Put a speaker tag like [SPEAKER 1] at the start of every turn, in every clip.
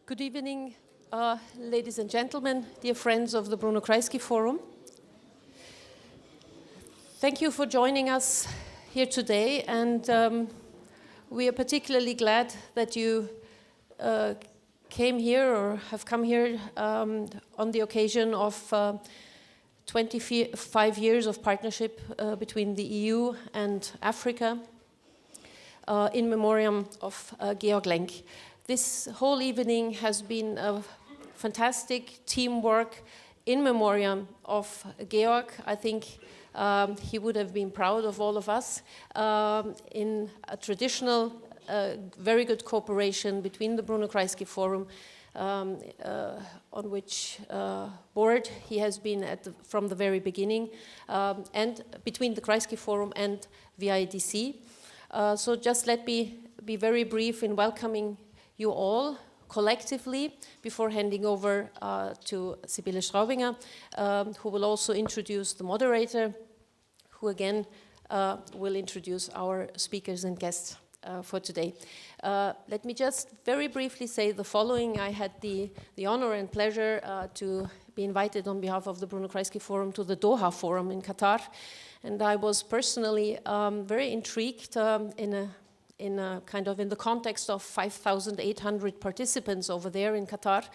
[SPEAKER 1] Good evening, ladies and gentlemen, dear friends of the Bruno Kreisky Forum. Thank you for joining us here today, and we are particularly glad that you came here or have come here on the occasion of 25 years of partnership between the EU and Africa in memoriam of Georg. This whole evening has been a fantastic teamwork in memoriam of Georg. I think he would have been proud of all of us in a traditional, very good cooperation between the Bruno Kreisky Forum, on which board he has been from the very beginning, and between the Kreisky Forum and VIDC. So just let me be very brief in welcoming you all collectively before handing over to Sibylle Straubinger, who will also introduce the moderator, who again will introduce our speakers and guests for today. Let me just very briefly say the following. I had the honor and pleasure to be invited on behalf of the Bruno Kreisky Forum to the Doha Forum in Qatar, and I was personally very intrigued in the context of 5,800 participants over there in Qatar,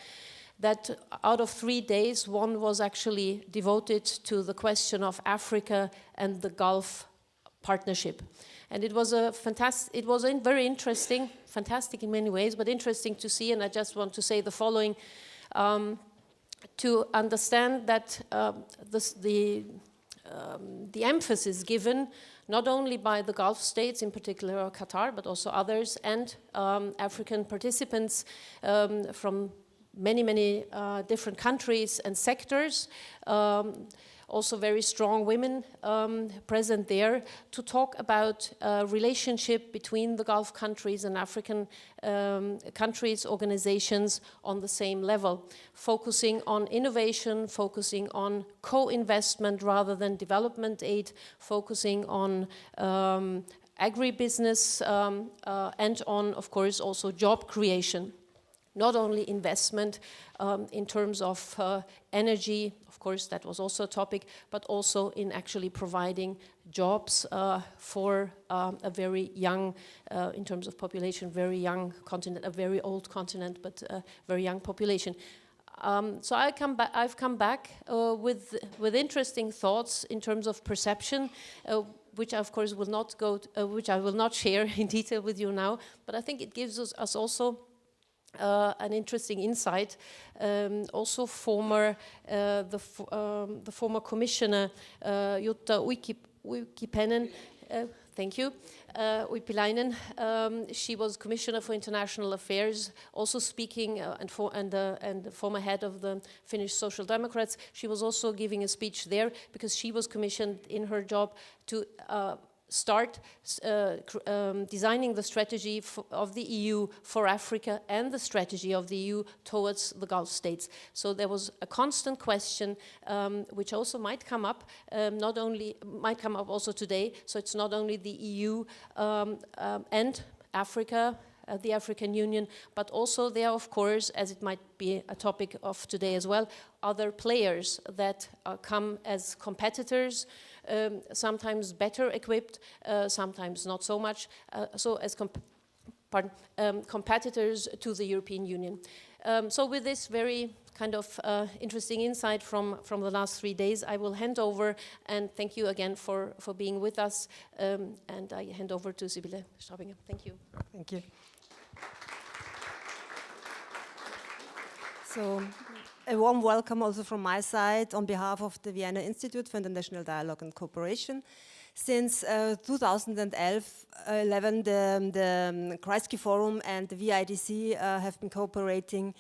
[SPEAKER 1] that out of 3 days, one was actually devoted to the question of Africa and the Gulf partnership. And it was very interesting, fantastic in many ways, but interesting to see, and I just want to say the following, to understand that the emphasis given not only by the Gulf states, in particular Qatar, but also others, and African participants from many different countries and sectors, also very strong women present there, to talk about relationship between the Gulf countries and African countries, organizations on the same level, focusing on innovation, focusing on co-investment rather than development aid, focusing on agribusiness, and on, of course, also job creation. Not only investment in terms of energy, of course, that was also a topic, but also in actually providing jobs for a very young, in terms of population, very young continent, a very old continent, but a very young population. So I've come back with interesting thoughts in terms of perception, which I, of course, will not which I will not share in detail with you now, but I think it gives us also an interesting insight. Also the former commissioner Jutta Uikipäinen, thank you, Uipilainen, she was commissioner for international affairs, also speaking, and the former head of the Finnish Social Democrats. She was also giving a speech there because she was commissioned in her job to start designing the strategy of the EU for Africa and the strategy of the EU towards the Gulf states. So there was a constant question, which also might come up, might come up also today. So it's not only the EU and Africa, the African Union, but also there, of course, as it might be a topic of today as well, other players that come as competitors, sometimes better equipped, sometimes not so much, so as competitors to the European Union. So with this very kind of interesting insight from the last 3 days, I will hand over, and thank you again for being with us, and I hand over to Sibylle Straubinger. Thank you.
[SPEAKER 2] Thank you. So, a warm welcome also from my side on behalf of the Vienna Institute for International Dialogue and Cooperation. Since 2011, the Kreisky Forum and the VIDC have been cooperating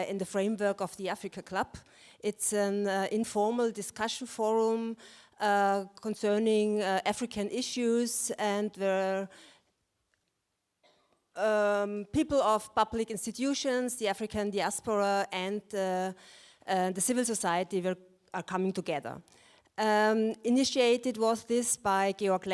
[SPEAKER 2] in the framework of the Africa Club. It's an informal discussion forum concerning African issues, and where people of public institutions, the African diaspora, and the civil society are coming together. Initiated was this by Georg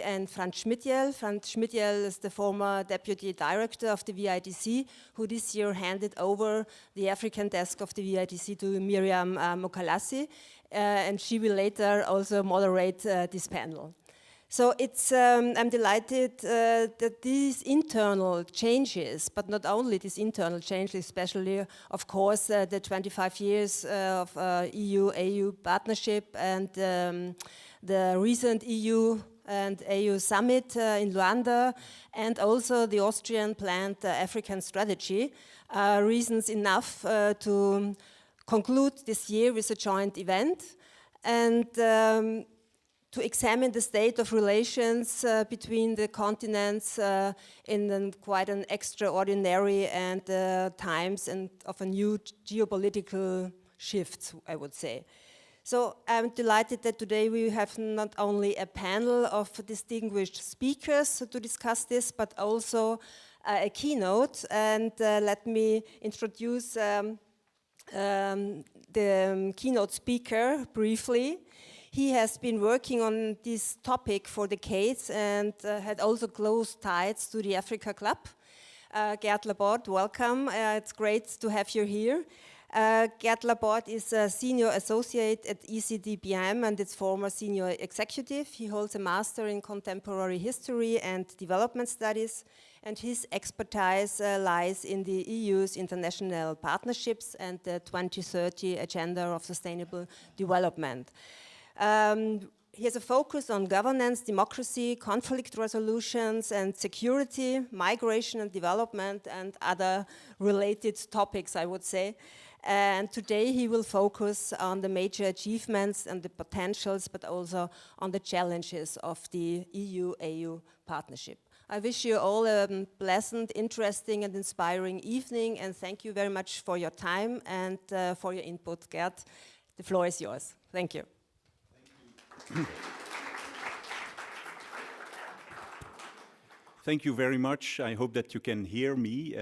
[SPEAKER 2] and Franz Schmidtiel. Franz Schmidtiel is the former deputy director of the VIDC, who this year handed over the African desk of the VIDC to Miriam Mukalazi, and she will later also moderate this panel. So I'm delighted that these internal changes, but not only these internal changes, especially, of course, the 25 years of EU-AU partnership and the recent EU and AU summit in Luanda, and also the Austrian planned African strategy, are reasons enough to conclude this year with a joint event and to examine the state of relations between the continents in quite an extraordinary and times and of a new geopolitical shift, I would say. So I'm delighted that today we have not only a panel of distinguished speakers to discuss this, but also a keynote. And let me introduce the keynote speaker briefly. He has been working on this topic for decades and had also close ties to the Africa Club. Geert Laporte, welcome. It's great to have you here. Geert Laporte is a senior associate at ECDPM and its former senior executive. He holds a master in contemporary history and development studies, and his expertise lies in the EU's international partnerships and the 2030 Agenda of Sustainable Development. He has a focus on governance, democracy, conflict resolutions and security, migration and development, and other related topics, I would say. And today he will focus on the major achievements and the potentials, but also on the challenges of the EU-AU partnership. I wish you all a pleasant, interesting and inspiring evening, and thank you very much for your time and for your input, Geert. The floor is yours. Thank you.
[SPEAKER 3] Thank you very much. I hope that you can hear me.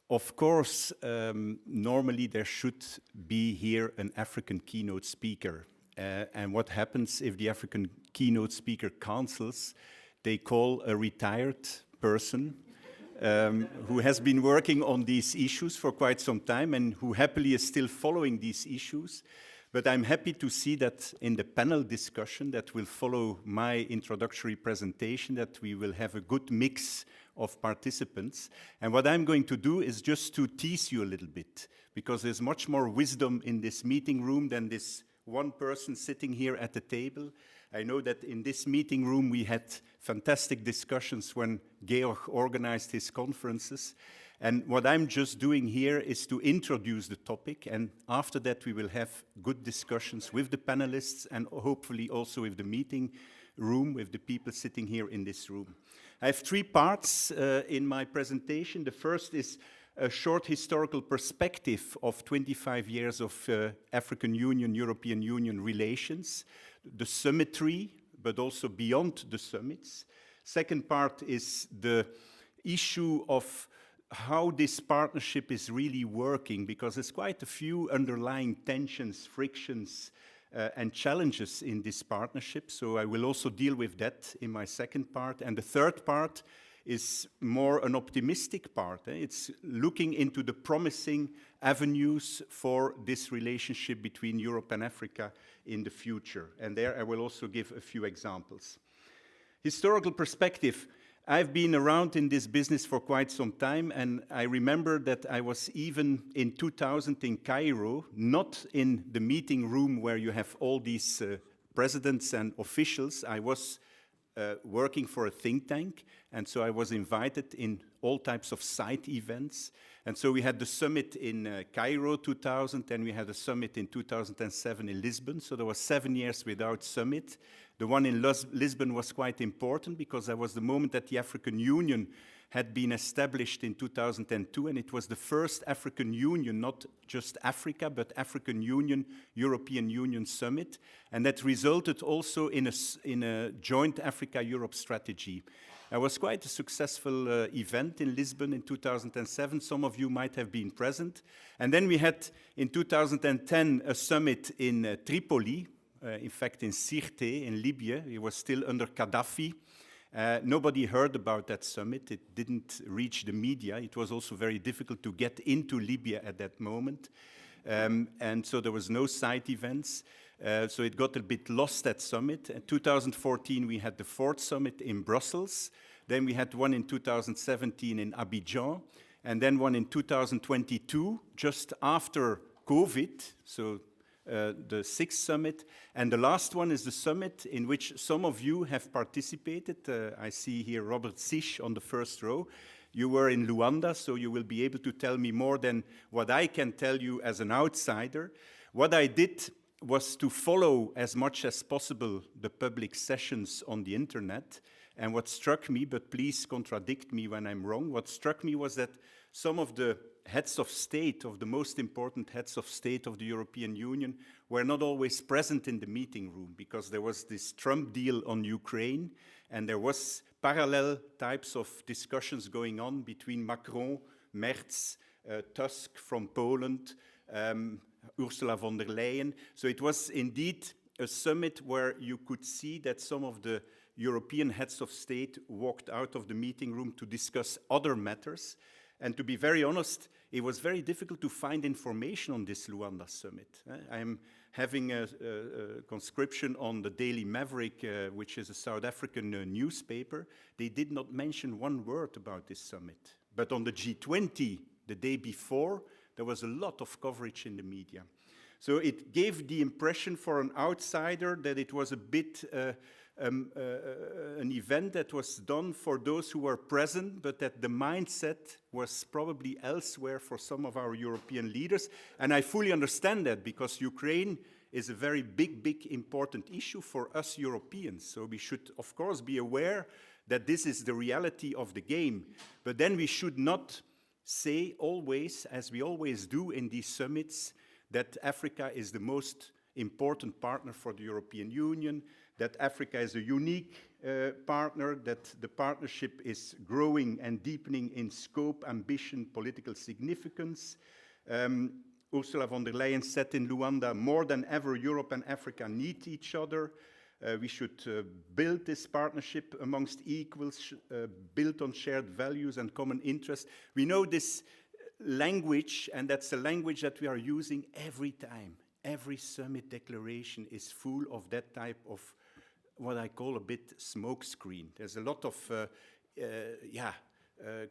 [SPEAKER 3] Of course, normally there should be here an African keynote speaker. And what happens if the African keynote speaker cancels? They call a retired person who has been working on these issues for quite some time and who happily is still following these issues. But I'm happy to see that in the panel discussion that will follow my introductory presentation, that we will have a good mix of participants. And what I'm going to do is just to tease you a little bit, because there's much more wisdom in this meeting room than this one person sitting here at the table. I know that in this meeting room we had fantastic discussions when Georg organized his conferences. And what I'm just doing here is to introduce the topic, and after that we will have good discussions with the panelists and hopefully also with the meeting room, with the people sitting here in this room. I have three parts in my presentation. The first is a short historical perspective of 25 years of African Union, European Union relations, the symmetry, but also beyond the summits. Second part is the issue of how this partnership is really working, because there's quite a few underlying tensions, frictions, and challenges in this partnership. So I will also deal with that in my second part. And the third part is more an optimistic part. It's looking into the promising avenues for this relationship between Europe and Africa in the future. And there I will also give a few examples. Historical perspective. I've been around in this business for quite some time, and I remember that I was even in 2000 in Cairo, not in the meeting room where you have all these presidents and officials. I was working for a think tank, and so I was invited in all types of side events. And so we had the summit in Cairo 2000, and we had a summit in 2007 in Lisbon. So there was 7 years without summit. The one in Lisbon was quite important because that was the moment that the African Union had been established in 2002, and it was the first African Union, not just Africa, but African Union, European Union summit, and that resulted also in a joint Africa-Europe strategy. It was quite a successful event in Lisbon in 2007. Some of you might have been present. And then we had in 2010 a summit in Tripoli, in fact in Sirte in Libya. It was still under Gaddafi. Nobody heard about that summit. It didn't reach the media. It was also very difficult to get into Libya at that moment. And so there was no side events. So it got a bit lost, that summit. In 2014, we had the 4th summit in Brussels. Then we had one in 2017 in Abidjan. And then one in 2022, just after COVID, so the 6th summit. And the last one is the summit in which some of you have participated. I see here Robert Zischg on the first row. You were in Luanda, so you will be able to tell me more than what I can tell you as an outsider. What I did was to follow as much as possible the public sessions on the internet. And what struck me, but please contradict me when I'm wrong, what struck me was that some of the heads of state, of the most important heads of state of the European Union, were not always present in the meeting room, because there was this Trump deal on Ukraine, and there was parallel types of discussions going on between Macron, Merz, Tusk from Poland, Ursula von der Leyen. So it was indeed a summit where you could see that some of the European heads of state walked out of the meeting room to discuss other matters. And to be very honest, it was very difficult to find information on this Luanda summit. I'm having a conscription on the Daily Maverick, which is a South African newspaper. They did not mention one word about this summit. But on the G20, the day before, there was a lot of coverage in the media. So it gave the impression for an outsider that it was a bit an event that was done for those who were present, but that the mindset was probably elsewhere for some of our European leaders. And I fully understand that, because Ukraine is a very big, important issue for us Europeans. So we should, of course, be aware that this is the reality of the game. But then we should not say always, as we always do in these summits, that Africa is the most important partner for the European Union, that Africa is a unique partner, that the partnership is growing and deepening in scope, ambition, political significance. Ursula von der Leyen said in Luanda, more than ever, Europe and Africa need each other. We should build this partnership amongst equals, built on shared values and common interests. We know this language, and that's the language that we are using every time. Every summit declaration is full of that type of what I call a bit smokescreen. There's a lot of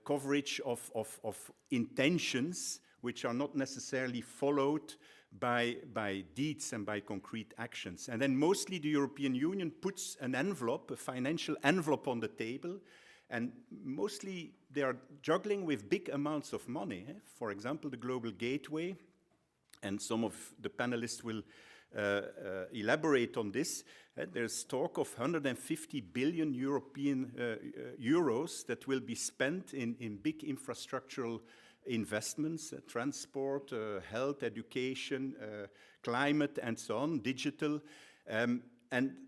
[SPEAKER 3] coverage of intentions which are not necessarily followed by deeds and by concrete actions. And then mostly the European Union puts an envelope, a financial envelope on the table, and mostly they are juggling with big amounts of money. For example, the Global Gateway, and some of the panelists will elaborate on this. There's talk of 150 billion euros that will be spent in big infrastructural investments, transport, health, education, climate, and so on, digital. And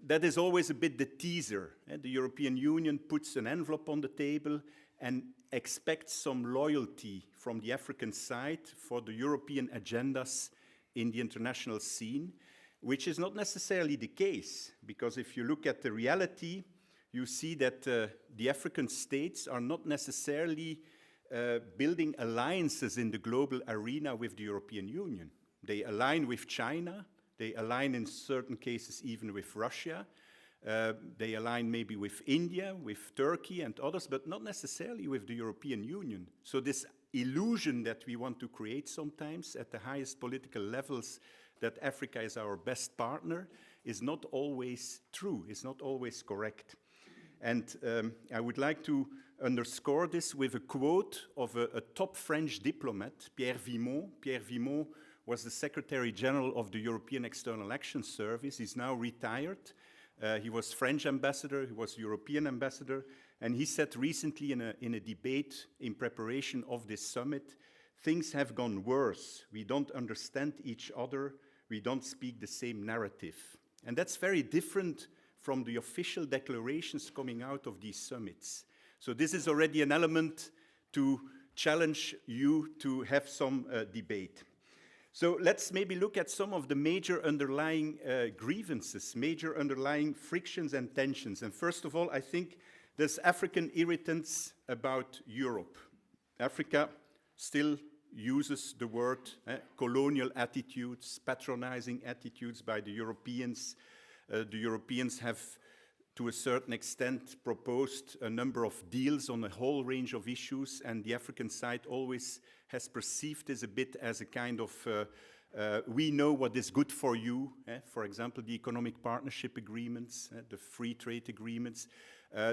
[SPEAKER 3] that is always a bit the teaser. The European Union puts an envelope on the table and expects some loyalty from the African side for the European agendas in the international scene, which is not necessarily the case, because if you look at the reality, you see that the African states are not necessarily building alliances in the global arena with the European Union. They align with China, they align in certain cases even with Russia, they align maybe with India, with Turkey and others, but not necessarily with the European Union. So this illusion that we want to create sometimes at the highest political levels, that Africa is our best partner, is not always true, is not always correct. And I would like to underscore this with a quote of a top French diplomat, Pierre Vimont. Pierre Vimont was the Secretary General of the European External Action Service. He's now retired. He was French ambassador, he was European ambassador, and he said recently in a debate in preparation of this summit, things have gone worse. We don't understand each other. We don't speak the same narrative. And that's very different from the official declarations coming out of these summits. So this is already an element to challenge you to have some debate. So let's maybe look at some of the major underlying grievances, major underlying frictions and tensions. And first of all, I think there's African irritants about Europe. Africa still uses the word colonial attitudes, patronizing attitudes by the Europeans. The Europeans have, to a certain extent, proposed a number of deals on a whole range of issues, and the African side always has perceived this a bit as a kind of, we know what is good for you. For example, the economic partnership agreements, the free trade agreements.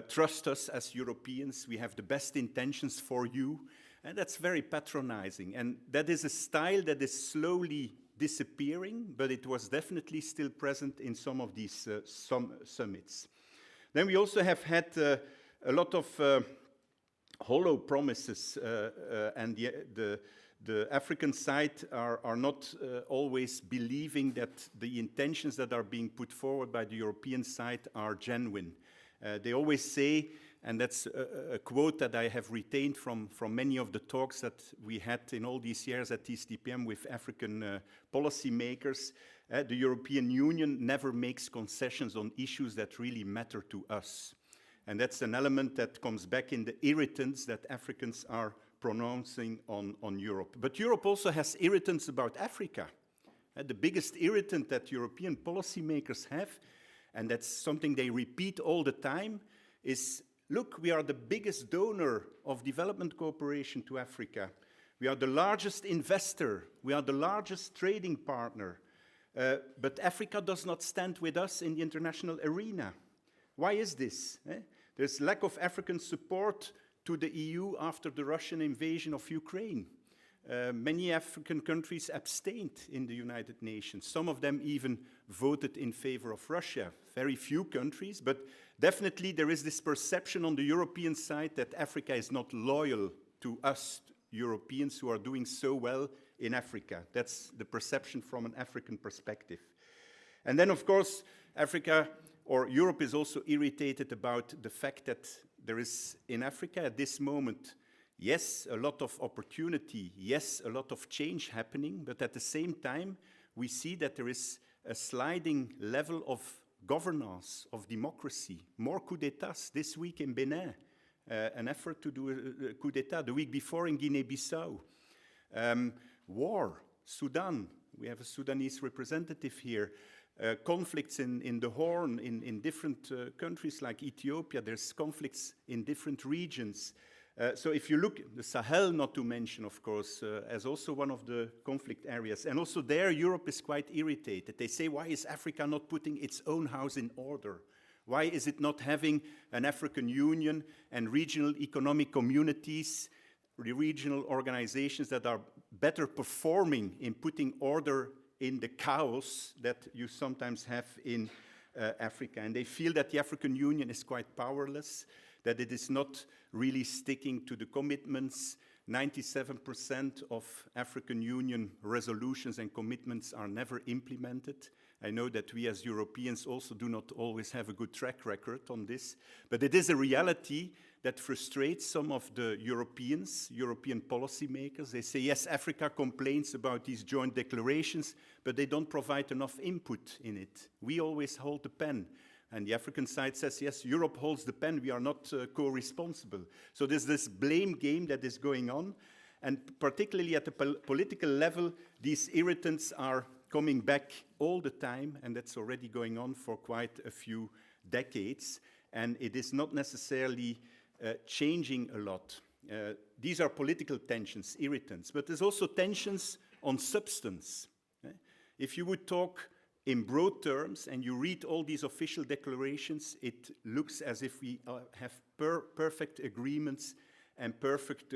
[SPEAKER 3] Trust us as Europeans, we have the best intentions for you. And that's very patronizing. And that is a style that is slowly disappearing, but it was definitely still present in some of these summits. Then we also have had a lot of hollow promises, and the African side are not always believing that the intentions that are being put forward by the European side are genuine. They always say, and that's a quote that I have retained from many of the talks that we had in all these years at TCDPM with African policymakers, the European Union never makes concessions on issues that really matter to us. And that's an element that comes back in the irritants that Africans are pronouncing on Europe. But Europe also has irritants about Africa. The biggest irritant that European policymakers have, and that's something they repeat all the time, is, look, we are the biggest donor of development cooperation to Africa. We are the largest investor. We are the largest trading partner. But Africa does not stand with us in the international arena. Why is this? There's lack of African support to the EU after the Russian invasion of Ukraine. Many African countries abstained in the United Nations. Some of them even voted in favor of Russia. Very few countries, but definitely there is this perception on the European side that Africa is not loyal to us Europeans who are doing so well in Africa. That's the perception from an African perspective. And then, of course, Africa or Europe is also irritated about the fact that there is in Africa at this moment, yes, a lot of opportunity, yes, a lot of change happening, but at the same time, we see that there is a sliding level of governance, of democracy, more coups d'etats this week in Benin, an effort to do a coup d'etat, the week before in Guinea-Bissau. War, Sudan, we have a Sudanese representative here. Conflicts in the Horn, in different countries like Ethiopia, there's conflicts in different regions. So if you look, the Sahel not to mention, of course, as also one of the conflict areas. And also there, Europe is quite irritated. They say, why is Africa not putting its own house in order? Why is it not having an African Union and regional economic communities, regional organizations that are better performing in putting order in the chaos that you sometimes have in Africa? And they feel that the African Union is quite powerless, that it is not really sticking to the commitments. 97% of African Union resolutions and commitments are never implemented. I know that we as Europeans also do not always have a good track record on this, but it is a reality that frustrates some of the Europeans, European policymakers. They say, yes, Africa complains about these joint declarations, but they don't provide enough input in it. We always hold the pen. And the African side says, yes, Europe holds the pen, we are not co-responsible. So there's this blame game that is going on. And particularly at the political level, these irritants are coming back all the time, and that's already going on for quite a few decades. And it is not necessarily changing a lot. These are political tensions, irritants, but there's also tensions on substance. If you would talk in broad terms, and you read all these official declarations, it looks as if we have perfect agreements and perfect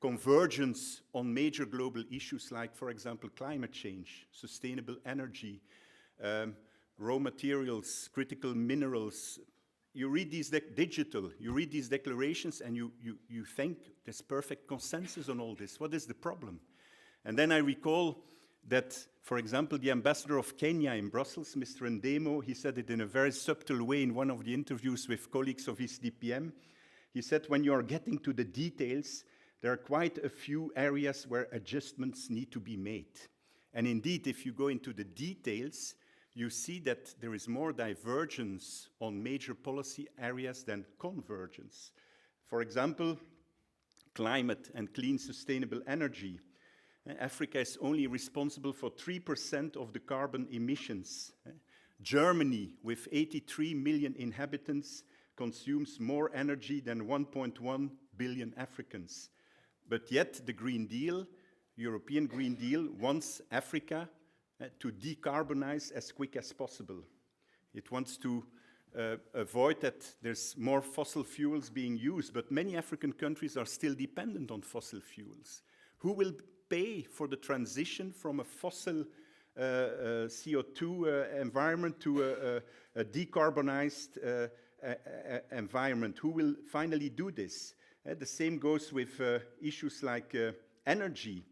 [SPEAKER 3] convergence on major global issues like, for example, climate change, sustainable energy, raw materials, critical minerals. You read these you read these declarations and you think there's perfect consensus on all this. What is the problem? And then I recall that, for example, the ambassador of Kenya in Brussels, Mr. Ndemo, he said it in a very subtle way in one of the interviews with colleagues of his DPM. He said, when you are getting to the details, there are quite a few areas where adjustments need to be made. And indeed, if you go into the details, you see that there is more divergence on major policy areas than convergence. For example, climate and clean sustainable energy. Africa is only responsible for 3% of the carbon emissions. Germany, with 83 million inhabitants, consumes more energy than 1.1 billion Africans. But yet the Green Deal, European Green Deal, wants Africa to decarbonize as quick as possible. It wants to avoid that there's more fossil fuels being used, but many African countries are still dependent on fossil fuels. Who will pay for the transition from a fossil CO2 environment to a decarbonized environment? Who will finally do this? The same goes with issues like energy.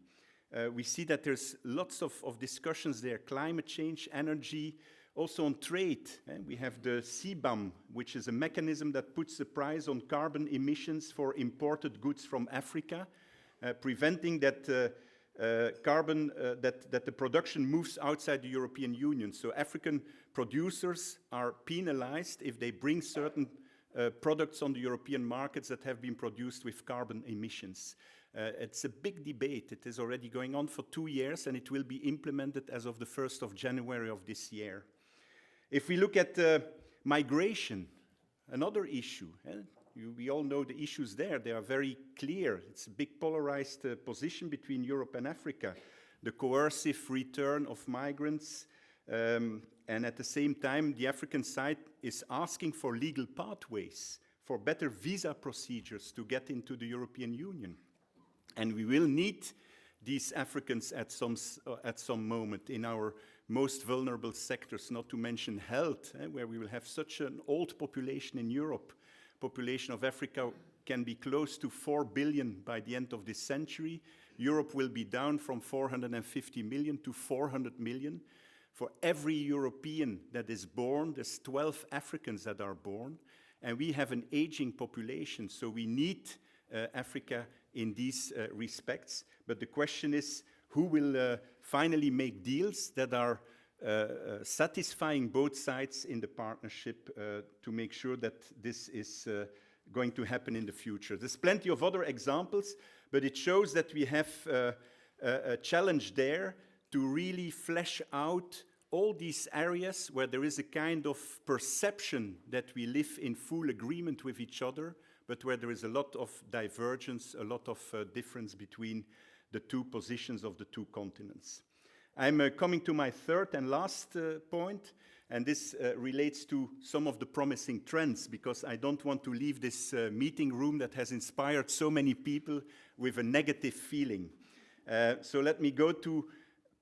[SPEAKER 3] We see that there's lots of discussions there, climate change, energy, also on trade. We have the CBAM, which is a mechanism that puts the price on carbon emissions for imported goods from Africa, preventing that that the production moves outside the European Union. So African producers are penalized if they bring certain products on the European markets that have been produced with carbon emissions. It's a big debate. It is already going on for 2 years, and it will be implemented as of the 1st of January of this year. If we look at migration, another issue, we all know the issues there. They are very clear. It's a big polarized position between Europe and Africa. The coercive return of migrants, and at the same time, the African side is asking for legal pathways, for better visa procedures to get into the European Union. And we will need these Africans at some moment in our most vulnerable sectors, not to mention health, where we will have such an old population in Europe. Population of Africa can be close to 4 billion by the end of this century. Europe will be down from 450 million to 400 million. For every European that is born, there's 12 Africans that are born. And we have an aging population, so we need Africa in these respects. But the question is, who will finally make deals that are satisfying both sides in the partnership to make sure that this is going to happen in the future? There's plenty of other examples, but it shows that we have a challenge there to really flesh out all these areas where there is a kind of perception that we live in full agreement with each other, but where there is a lot of divergence, a lot of difference between the two positions of the two continents. I'm coming to my third and last point, and this relates to some of the promising trends, because I don't want to leave this meeting room that has inspired so many people with a negative feeling. So let me go to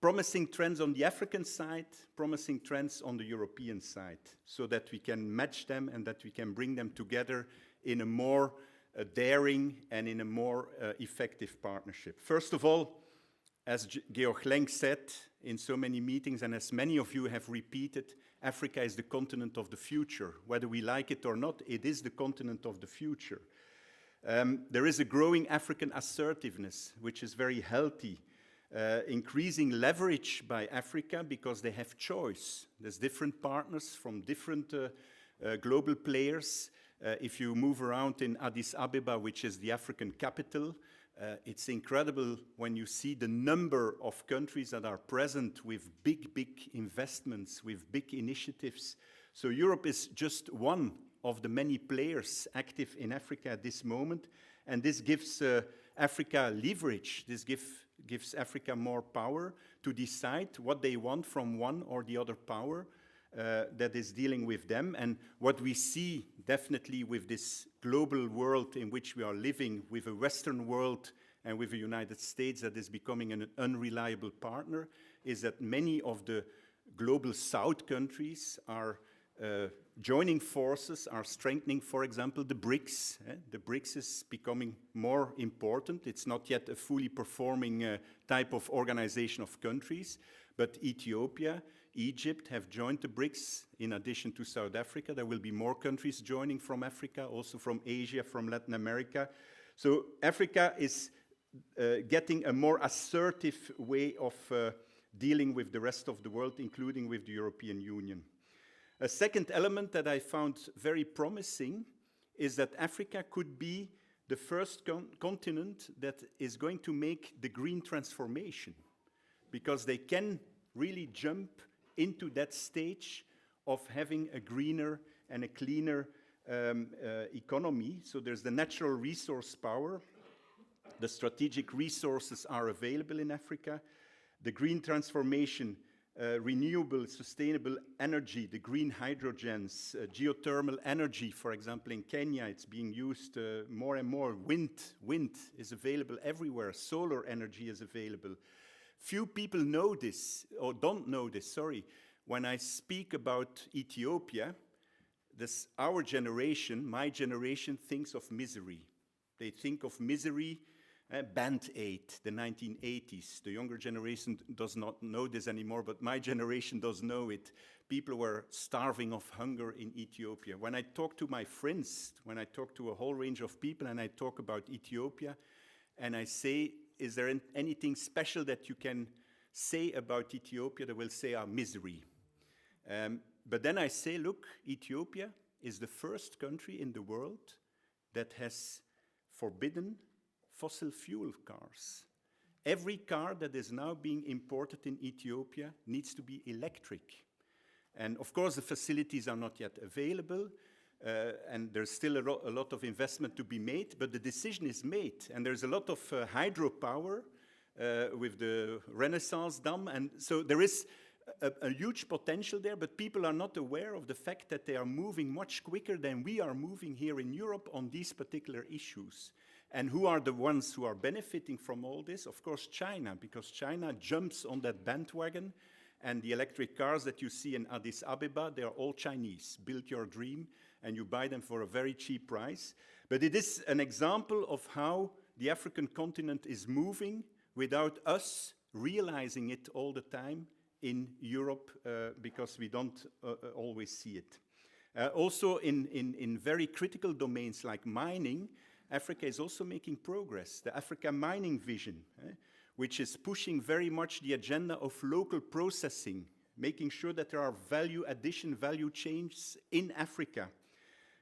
[SPEAKER 3] promising trends on the African side, promising trends on the European side, so that we can match them and that we can bring them together in a more daring and in a more effective partnership. First of all, as Georg said in so many meetings, and as many of you have repeated, Africa is the continent of the future. Whether we like it or not, it is the continent of the future. There is a growing African assertiveness, which is very healthy. Increasing leverage by Africa because they have choice. There's different partners from different global players. If you move around in Addis Ababa, which is the African capital, it's incredible when you see the number of countries that are present with big investments, with big initiatives. So Europe is just one of the many players active in Africa at this moment, and this gives Africa leverage. This gives Africa more power to decide what they want from one or the other power that is dealing with them. And what we see definitely with this global world in which we are living, with a Western world and with the United States that is becoming an unreliable partner, is that many of the global South countries are joining forces, are strengthening, for example, the BRICS. The BRICS is becoming more important. It's not yet a fully performing type of organization of countries, but Ethiopia, Egypt have joined the BRICS in addition to South Africa. There will be more countries joining from Africa, also from Asia, from Latin America. So Africa is getting a more assertive way of dealing with the rest of the world, including with the European Union. A second element that I found very promising is that Africa could be the first continent that is going to make the green transformation, because they can really jump into that stage of having a greener and a cleaner economy. So there's the natural resource power. The strategic resources are available in Africa. The green transformation, renewable, sustainable energy, the green hydrogens, geothermal energy, for example, in Kenya, it's being used more and more. Wind is available everywhere. Solar energy is available. Few people know this, or don't know this, sorry. When I speak about Ethiopia, our generation, my generation, thinks of misery. They think of misery, Band-Aid, the 1980s. The younger generation does not know this anymore, but my generation does know it. People were starving of hunger in Ethiopia. When I talk to my friends, when I talk to a whole range of people and I talk about Ethiopia, and I say, is there anything special that you can say about Ethiopia? They will say, misery. But then I say, look, Ethiopia is the first country in the world that has forbidden fossil fuel cars. Every car that is now being imported in Ethiopia needs to be electric. And of course, the facilities are not yet available, and there's still a lot of investment to be made, but the decision is made. And there's a lot of hydropower with the Renaissance Dam, and so there is a huge potential there, but people are not aware of the fact that they are moving much quicker than we are moving here in Europe on these particular issues. And who are the ones who are benefiting from all this? Of course, China, because China jumps on that bandwagon, and the electric cars that you see in Addis Ababa, they are all Chinese. Build your dream, and you buy them for a very cheap price. But it is an example of how the African continent is moving without us realizing it all the time in Europe, because we don't always see it. Also in very critical domains like mining, Africa is also making progress. The Africa Mining Vision, which is pushing very much the agenda of local processing, making sure that there are value addition, value chains in Africa,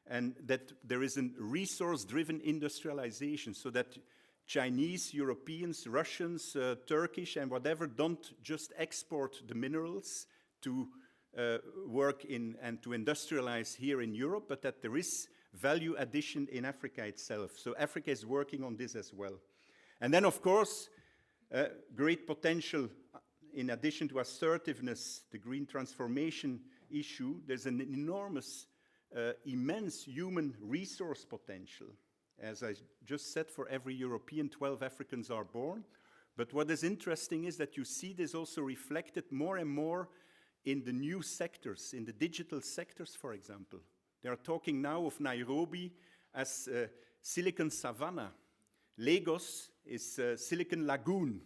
[SPEAKER 3] and that there is a resource-driven industrialization, so that Chinese, Europeans, Russians, Turkish, and whatever don't just export the minerals to work in and to industrialize here in Europe, but that there is value addition in Africa itself. So Africa is working on this as well. And then, of course, great potential, in addition to assertiveness, the green transformation issue, there's an enormous, immense human resource potential. As I just said, for every European, 12 Africans are born. But what is interesting is that you see this also reflected more and more in the new sectors, in the digital sectors, for example. They are talking now of Nairobi as Silicon Savannah. Lagos is Silicon Lagoon.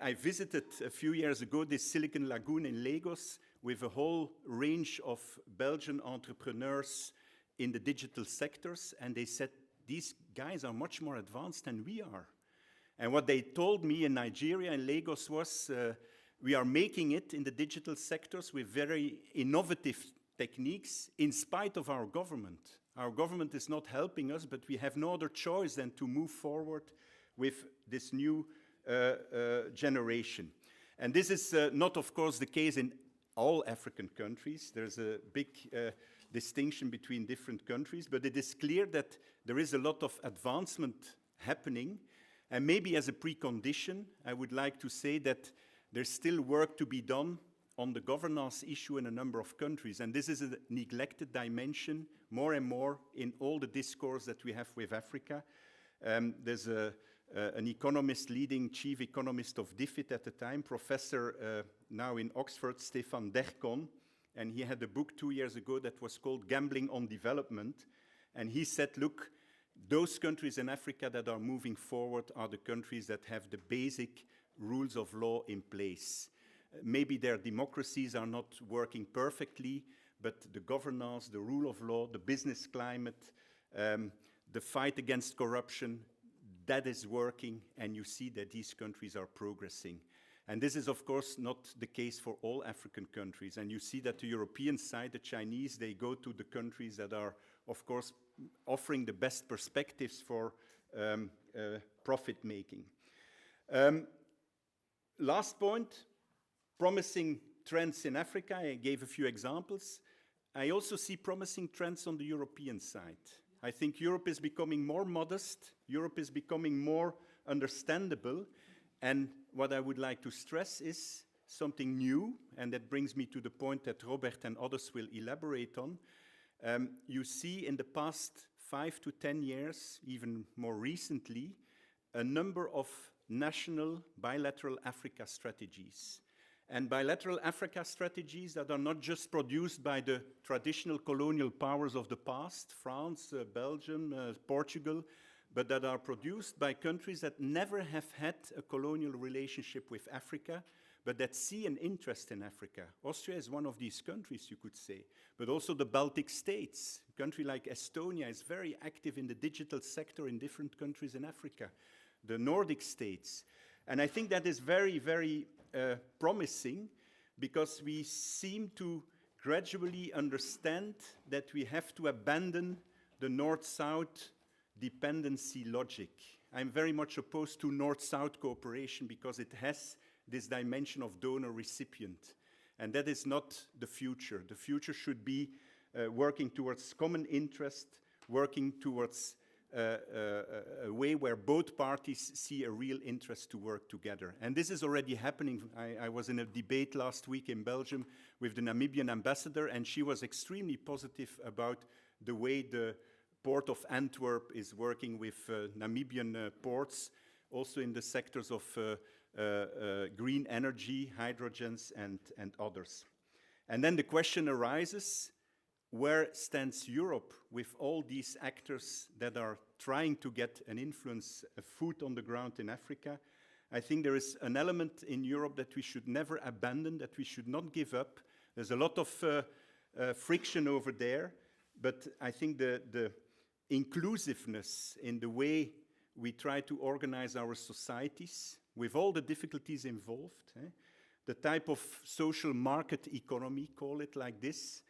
[SPEAKER 3] I visited a few years ago this Silicon Lagoon in Lagos with a whole range of Belgian entrepreneurs in the digital sectors, and they said, these guys are much more advanced than we are. And what they told me in Nigeria and Lagos was, we are making it in the digital sectors with very innovative techniques in spite of our government. Our government is not helping us, but we have no other choice than to move forward with this new generation. And this is not, of course, the case in all African countries. There's a big distinction between different countries, but it is clear that there is a lot of advancement happening. And maybe as a precondition, I would like to say that there's still work to be done on the governance issue in a number of countries. And this is a neglected dimension more and more in all the discourse that we have with Africa. There's an economist, leading chief economist of DFID at the time, professor now in Oxford, Stephan, and he had a book 2 years ago that was called Gambling on Development. And he said, look, those countries in Africa that are moving forward are the countries that have the basic rules of law in place. Maybe their democracies are not working perfectly, but the governance, the rule of law, the business climate, the fight against corruption, that is working, and you see that these countries are progressing. And this is, of course, not the case for all African countries. And you see that the European side, the Chinese, they go to the countries that are, of course, offering the best perspectives for profit making. Last point, promising trends in Africa. I gave a few examples. I also see promising trends on the European side. I think Europe is becoming more modest. Europe is becoming more understandable. And what I would like to stress is something new, and that brings me to the point that Robert and others will elaborate on. You see in the past 5 to 10 years, even more recently, a number of national bilateral Africa strategies. And bilateral Africa strategies that are not just produced by the traditional colonial powers of the past, France, Belgium, Portugal, but that are produced by countries that never have had a colonial relationship with Africa, but that see an interest in Africa. Austria is one of these countries, you could say, but also the Baltic states. A country like Estonia is very active in the digital sector in different countries in Africa. The Nordic states. And I think that is very, very promising, because we seem to gradually understand that we have to abandon the North-South dependency logic. I'm very much opposed to North-South cooperation because it has this dimension of donor-recipient. And that is not the future. The future should be working towards common interest, working towards a way where both parties see a real interest to work together. And this is already happening. I was in a debate last week in Belgium with the Namibian ambassador, and she was extremely positive about the way the Port of Antwerp is working with Namibian ports, also in the sectors of green energy, hydrogens, and others. And then the question arises, where stands Europe with all these actors that are trying to get an influence, a foot on the ground in Africa? I think there is an element in Europe that we should never abandon, that we should not give up. There's a lot of friction over there, but I think the inclusiveness in the way we try to organize our societies, with all the difficulties involved, the type of social market economy, call it like this,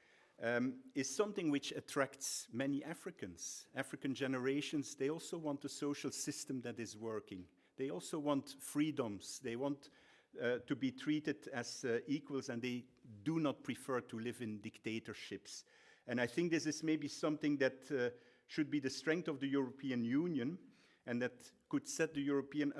[SPEAKER 3] is something which attracts many Africans. African generations, they also want a social system that is working. They also want freedoms. They want to be treated as equals, and they do not prefer to live in dictatorships. And I think this is maybe something that should be the strength of the European Union, and that could set the European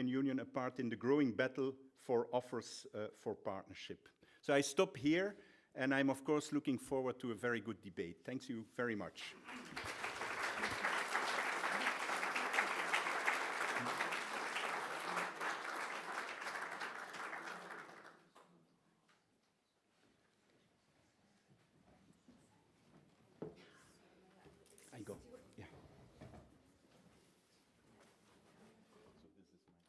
[SPEAKER 3] Union apart in the growing battle for offers for partnership. So I stop here, and I'm of course looking forward to a very good debate. Thank you very much. I go. Yeah. So this is my bag.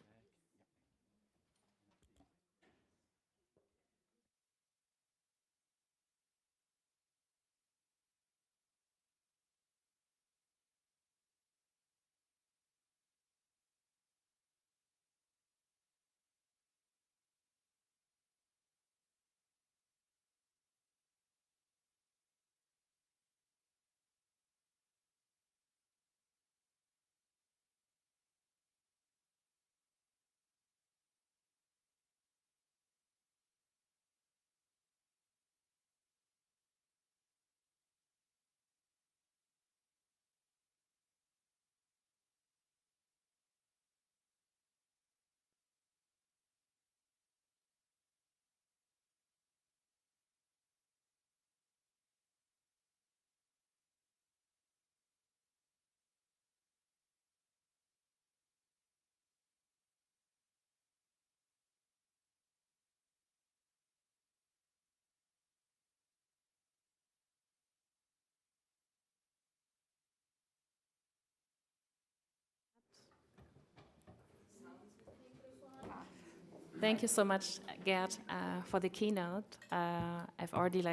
[SPEAKER 3] Yeah.
[SPEAKER 4] Thank you so much, Geert, for the keynote. I've already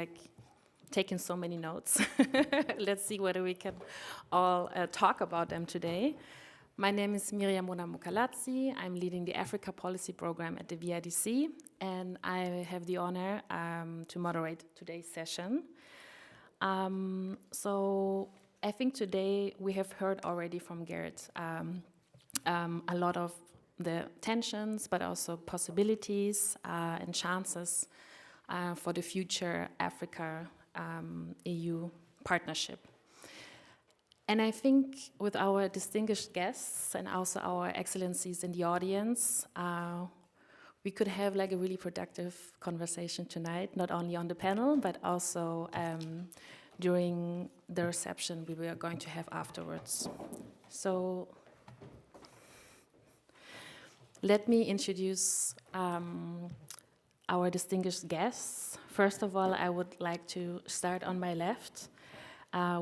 [SPEAKER 4] taken so many notes. Let's see whether we can all talk about them today. My name is Miriam Mukalazi. I'm leading the Africa Policy Program at the VIDC, and I have the honor to moderate today's session. So I think today we have heard already from Geert a lot of the tensions, but also possibilities and chances for the future Africa-EU partnership. And I think with our distinguished guests and also our excellencies in the audience, we could have like a really productive conversation tonight, not only on the panel, but also during the reception we are going to have afterwards. So let me introduce our distinguished guests. First of all, I would like to start on my left.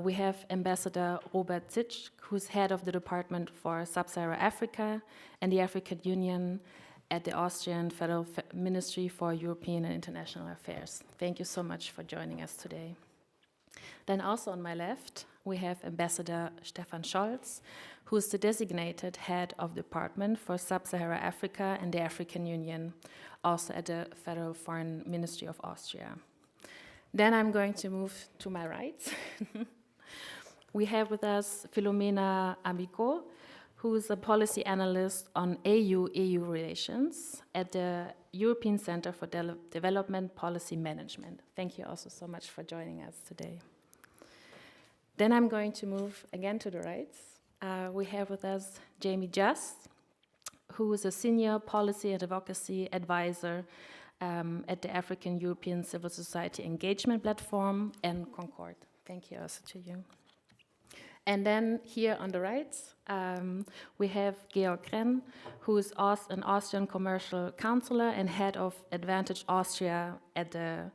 [SPEAKER 4] We have Ambassador Robert Zischg, who's head of the Department for Sub-Saharan Africa and the African Union at the Austrian Federal Ministry for European and International Affairs. Thank you so much for joining us today. Then also on my left, we have Ambassador Stephan Scholz, who is the designated head of the Department for Sub-Saharan Africa and the African Union, also at the Federal Foreign Ministry of Austria. Then I'm going to move to my right. We have with us Philomena Apiko, who is a policy analyst on EU relations at the European Center for Development Policy Management. Thank you also so much for joining us today. Then I'm going to move again to the right. We have with us Jamie Just, who is a senior policy and advocacy advisor at the African European Civil Society Engagement Platform and Concord. Thank you also to you. And then here on the right, we have Georg Krenn, who is an Austrian commercial counselor and head of Advantage Austria at the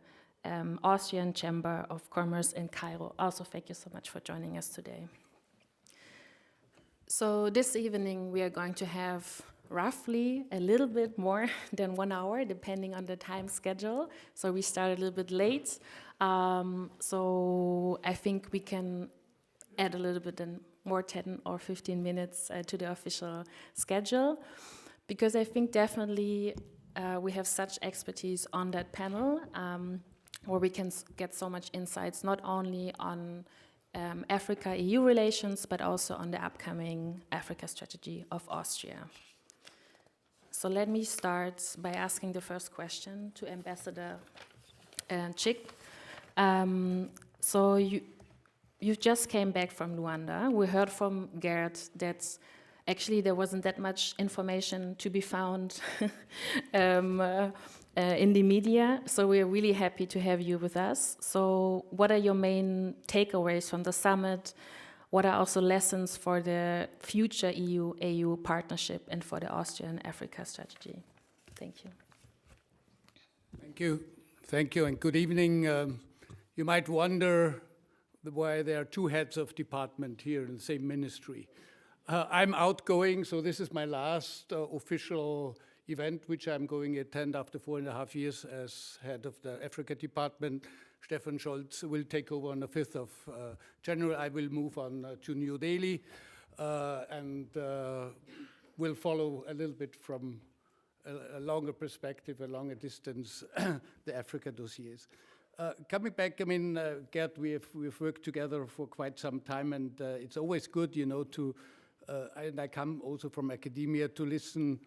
[SPEAKER 4] Austrian Chamber of Commerce in Cairo. Also, thank you so much for joining us today. So this evening, we are going to have roughly a little bit more than 1 hour, depending on the time schedule. So we started a little bit late. So I think we can add a little bit more 10 or 15 minutes to the official schedule, because I think definitely we have such expertise on that panel where we can get so much insights, not only on Africa-EU relations, but also on the upcoming Africa strategy of Austria. So let me start by asking the first question to Ambassador Zischg. So you just came back from Luanda. We heard from Geert that actually there wasn't that much information to be found in the media. So we're really happy to have you with us. So what are your main takeaways from the summit? What are also lessons for the future EU-AU partnership and for the Austrian Africa strategy? Thank you.
[SPEAKER 5] Thank you. Thank you, and good evening. You might wonder why there are two heads of department here in the same ministry. I'm outgoing, so this is my last official event, which I'm going to attend after 4.5 years as head of the Africa department. Stephan Scholz will take over on the 5th of January. I will move on to New Delhi and will follow a little bit from a longer perspective, a longer distance, the Africa dossiers. Coming back, I mean, Geert, we've worked together for quite some time, and it's always good, you know, and I come also from academia, to listen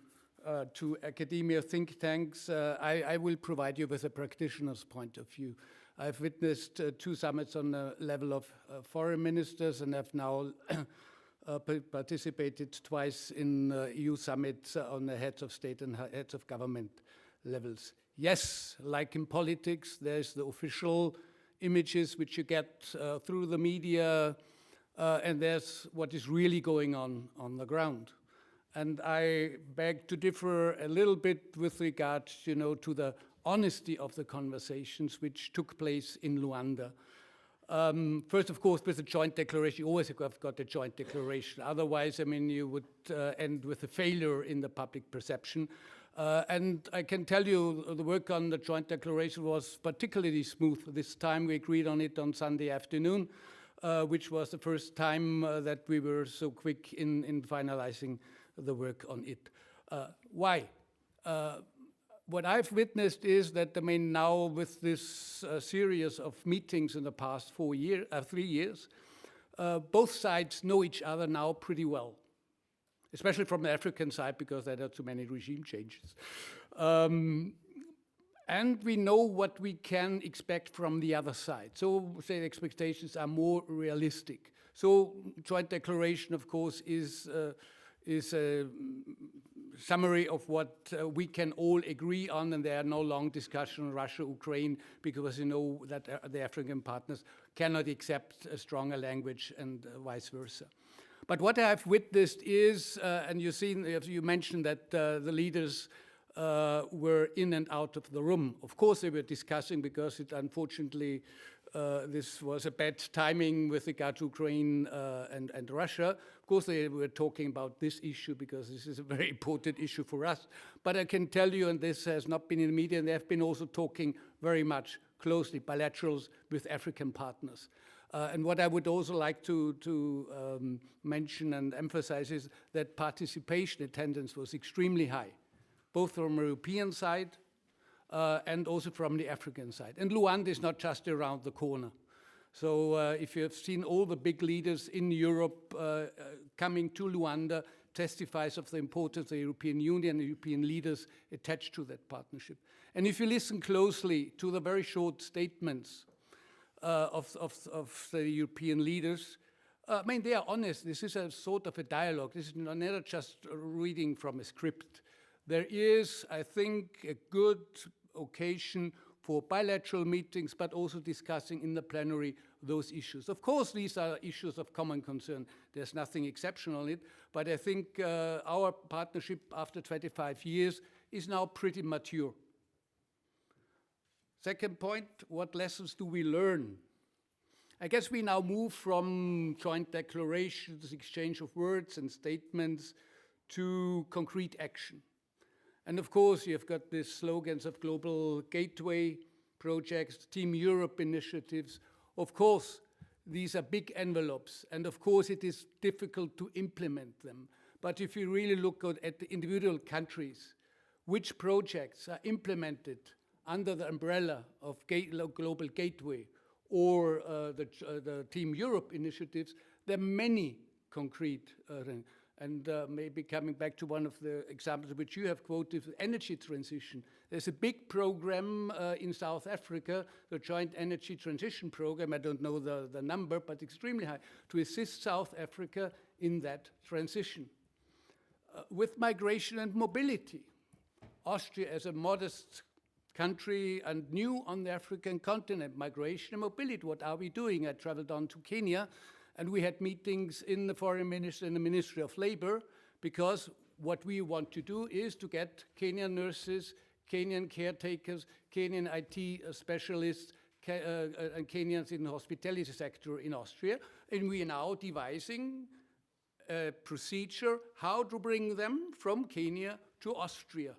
[SPEAKER 5] to academia think tanks. I will provide you with a practitioner's point of view. I've witnessed 2 summits on the level of foreign ministers, and I've now participated twice in EU summits on the heads of state and heads of government levels. Yes, like in politics, there's the official images which you get through the media, and there's what is really going on the ground. And I beg to differ a little bit with regard, you know, to the honesty of the conversations which took place in Luanda. First, of course, with a joint declaration, you always have got a joint declaration. Otherwise, I mean, you would end with a failure in the public perception. And I can tell you the work on the joint declaration was particularly smooth this time. We agreed on it on Sunday afternoon. which was the first time that we were so quick in finalizing the work on it. Why? What I've witnessed is that, I mean, now with this series of meetings in the past 3 years, both sides know each other now pretty well, especially from the African side, because there are too many regime changes. And we know what we can expect from the other side. So, say, the expectations are more realistic. So, joint declaration, of course, is a summary of what we can all agree on, and there are no long discussions on Russia, Ukraine, because you know that the African partners cannot accept a stronger language and vice versa. But what I've witnessed is, and you mentioned that the leaders were in and out of the room. Of course, they were discussing because unfortunately, this was a bad timing with regard to Ukraine and Russia. Of course, they were talking about this issue because this is a very important issue for us. But I can tell you, and this has not been in the media, and they have been also talking very much closely, bilaterals with African partners. And what I would also like to mention and emphasize is that participation attendance was extremely high, both from the European side and also from the African side. And Luanda is not just around the corner. So if you have seen all the big leaders in Europe coming to Luanda, testifies of the importance of the European Union and European leaders attached to that partnership. And if you listen closely to the very short statements of the European leaders, I mean, they are honest. This is a sort of a dialogue. This is not just reading from a script. There is, I think, a good occasion for bilateral meetings, but also discussing in the plenary those issues. Of course, these are issues of common concern. There's nothing exceptional in it, but I think our partnership after 25 years is now pretty mature. Second point, what lessons do we learn? I guess we now move from joint declarations, exchange of words and statements, to concrete action. And of course, you've got these slogans of global gateway projects, Team Europe initiatives. Of course, these are big envelopes, and of course, it is difficult to implement them. But if you really look at the individual countries, which projects are implemented under the umbrella of Global Gateway or the Team Europe initiatives, there are many concrete and maybe coming back to one of the examples which you have quoted, energy transition. There's a big program in South Africa, the Joint Energy Transition Program, I don't know the number, but extremely high, to assist South Africa in that transition. With migration and mobility, Austria as a modest country and new on the African continent, migration and mobility, what are we doing? I traveled on to Kenya, and we had meetings in the Foreign Ministry and the Ministry of Labor, because what we want to do is to get Kenyan nurses, Kenyan caretakers, Kenyan IT specialists, and Kenyans in the hospitality sector in Austria. And we are now devising a procedure how to bring them from Kenya to Austria.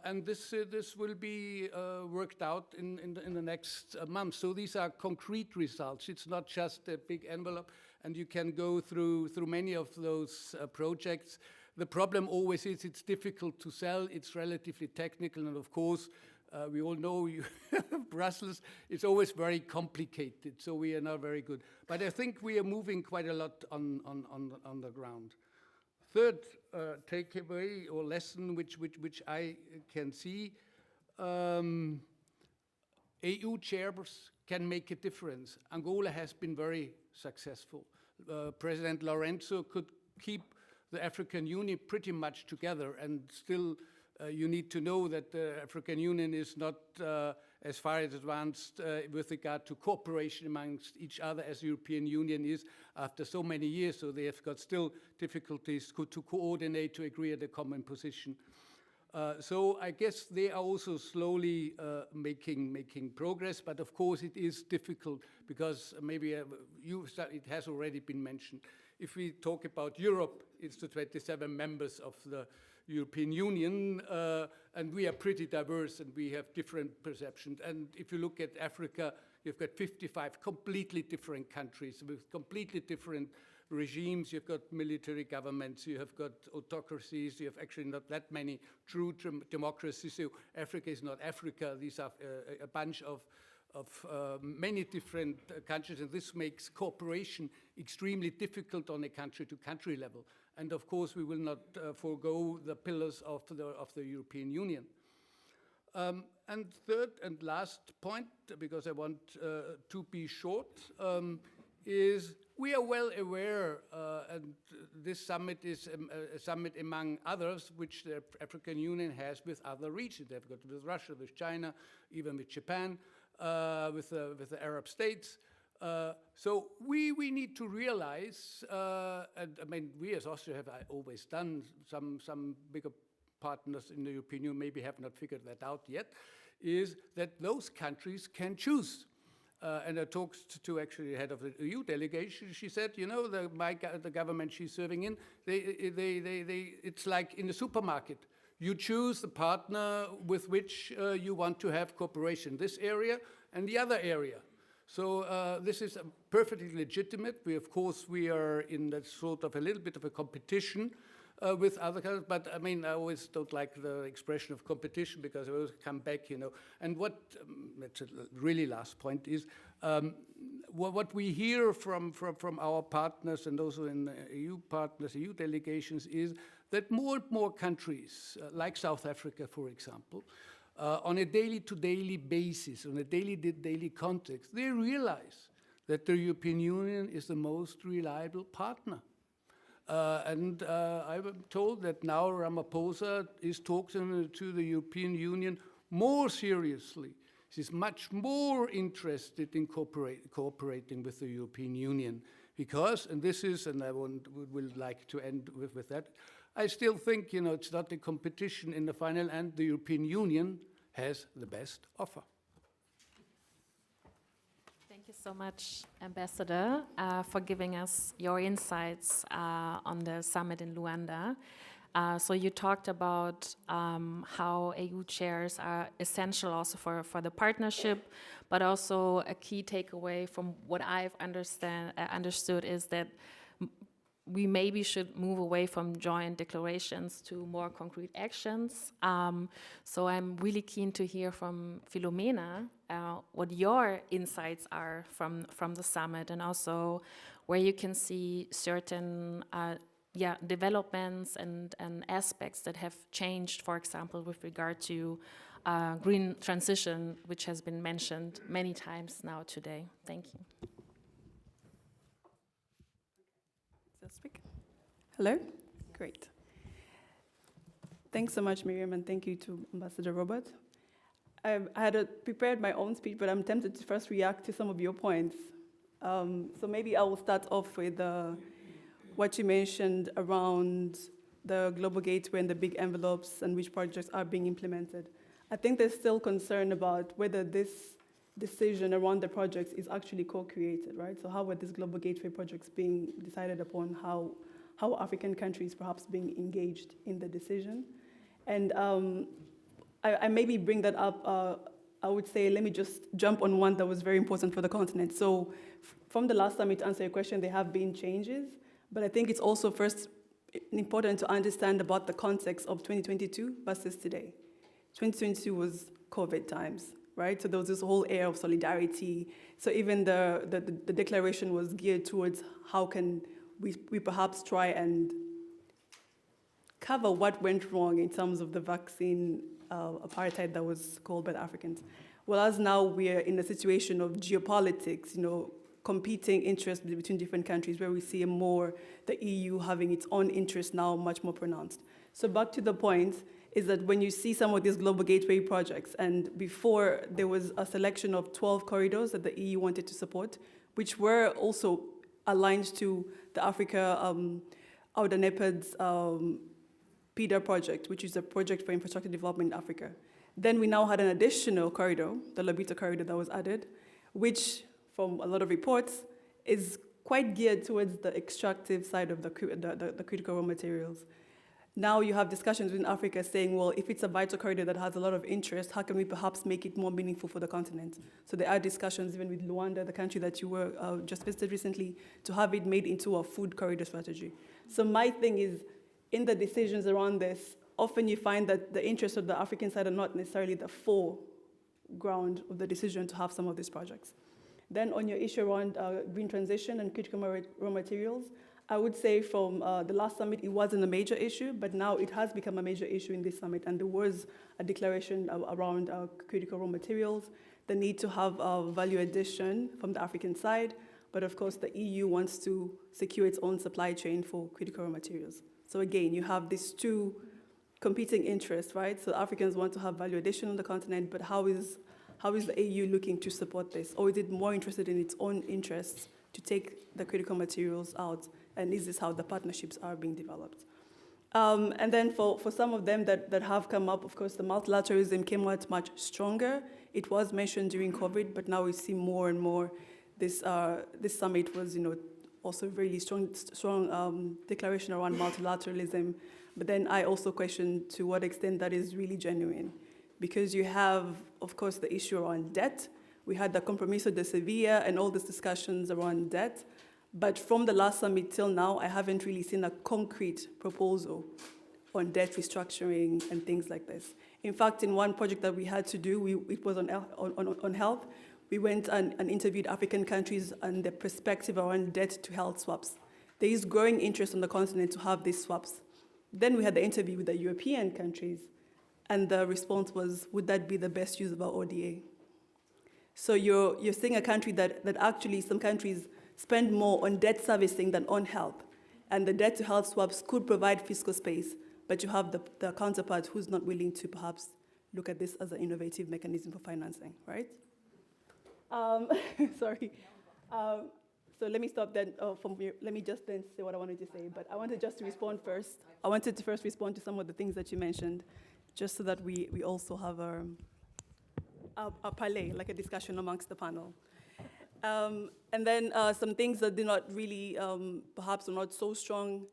[SPEAKER 5] And this will be worked out in the next month. So these are concrete results. It's not just a big envelope, and you can go through many of those projects. The problem always is it's difficult to sell. It's relatively technical, and of course, we all know Brussels is always very complicated. So we are not very good. But I think we are moving quite a lot on the ground. Third takeaway or lesson which I can see, EU chairs can make a difference. Angola has been very successful. President Lourenço could keep the African Union pretty much together, and still you need to know that the African Union is not as far as advanced with regard to cooperation amongst each other as the European Union is after so many years, so they have got still difficulties to coordinate, to agree at a common position. So I guess they are also slowly making progress, but of course it is difficult because maybe it has already been mentioned. If we talk about Europe, it's the 27 members of the European Union, and we are pretty diverse and we have different perceptions. And if you look at Africa, you've got 55 completely different countries with completely different regimes. You've got military governments, you have got autocracies, you have actually not that many true democracies. So Africa is not Africa. These are a bunch of many different countries, and this makes cooperation extremely difficult on a country-to-country level. And of course, we will not forego the pillars of the European Union. And third and last point, because I want to be short, is we are well aware, and this summit is a summit among others, which the African Union has with other regions. They've got with Russia, with China, even with Japan, with the Arab states. So we need to realize, and I mean, we as Austria have always done, some bigger partners in the European Union maybe have not figured that out yet, is that those countries can choose. And I talked to actually the head of the EU delegation. She said, you know, the government she's serving in, it's like in the supermarket. You choose the partner with which you want to have cooperation, this area and the other area. So this is perfectly legitimate. Of course, we are in that sort of a little bit of a competition with other countries, but I mean, I always don't like the expression of competition because I always come back, you know. And what, that's a really last point, is what we hear from our partners and also in EU partners, EU delegations, is that more and more countries, like South Africa, for example, on a daily-to-daily basis, on a daily context, they realize that the European Union is the most reliable partner. And I'm told that now Ramaphosa is talking to the European Union more seriously. He's much more interested in cooperating with the European Union because, and this is, and I will like to end with that, I still think, you know, it's not a competition in the final end. The European Union has the best offer.
[SPEAKER 4] Thank you so much, Ambassador, for giving us your insights on the summit in Luanda. So you talked about how EU chairs are essential also for the partnership, but also a key takeaway from what I've understood is that we maybe should move away from joint declarations to more concrete actions. So I'm really keen to hear from Philomena what your insights are from the summit, and also where you can see certain developments and aspects that have changed, for example, with regard to green transition, which has been mentioned many times now today. Thank you.
[SPEAKER 6] Speak. Hello? Great. Thanks so much, Miriam, and thank you to Ambassador Robert. I had prepared my own speech, but I'm tempted to first react to some of your points. So maybe I will start off with what you mentioned around the global gateway and the big envelopes and which projects are being implemented. I think there's still concern about whether this decision around the projects is actually co-created, right? So how are these global gateway projects being decided upon? How African countries perhaps being engaged in the decision? And I maybe bring that up, I would say, let me just jump on one that was very important for the continent. So from the last summit, to answer your question, there have been changes, but I think it's also first important to understand about the context of 2022 versus today. 2022 was COVID times, right? So there was this whole air of solidarity. So even the declaration was geared towards how can we perhaps try and cover what went wrong in terms of the vaccine apartheid that was called by the Africans. Whereas now we're in a situation of geopolitics, you know, competing interests between different countries where we see more the EU having its own interests now much more pronounced. So back to the point is that when you see some of these global gateway projects, and before there was a selection of 12 corridors that the EU wanted to support, which were also aligned to the Africa Oudaneped's PIDA project, which is a project for infrastructure development in Africa. Then we now had an additional corridor, the Lobito corridor that was added, which from a lot of reports is quite geared towards the extractive side of the critical raw materials. now you have discussions within Africa saying, well, if it's a vital corridor that has a lot of interest, how can we perhaps make it more meaningful for the continent? So there are discussions even with Luanda, the country that you were just visited recently, to have it made into a food corridor strategy. So my thing is, in the decisions around this, often you find that the interests of the African side are not necessarily the foreground of the decision to have some of these projects. Then on your issue around green transition and critical raw materials, I would say from the last summit, it wasn't a major issue, but now it has become a major issue in this summit. And there was a declaration around critical raw materials, the need to have value addition from the African side. But of course, the EU wants to secure its own supply chain for critical raw materials. So again, you have these two competing interests, right? So Africans want to have value addition on the continent, but how is the EU looking to support this? Or is it more interested in its own interests to take the critical materials out? And is this how the partnerships are being developed? And then for some of them that have come up, of course, the multilateralism came out much stronger. It was mentioned during COVID, but now we see more and more. This summit was, also really strong declaration around multilateralism. But then I also question to what extent that is really genuine. Because you have, of course, the issue around debt. We had the Compromiso de Sevilla and all these discussions around debt. But from the last summit till now, I haven't really seen a concrete proposal on debt restructuring and things like this. In fact, in one project that we had to do, it was on health. We went and interviewed African countries and their perspective around debt to health swaps. There is growing interest on the continent to have these swaps. Then we had the interview with the European countries, and the response was, would that be the best use of our ODA? So you're seeing a country that actually some countries spend more on debt servicing than on health. And the debt to health swaps could provide fiscal space, but you have the counterpart who's not willing to perhaps look at this as an innovative mechanism for financing, right? Sorry. So let me stop then from here. Let me just then say what I wanted to say, but I wanted just to respond first. I wanted to first respond to some of the things that you mentioned, just so that we also have a parlay, like a discussion amongst the panel. And then some things that did not really, perhaps are not so strong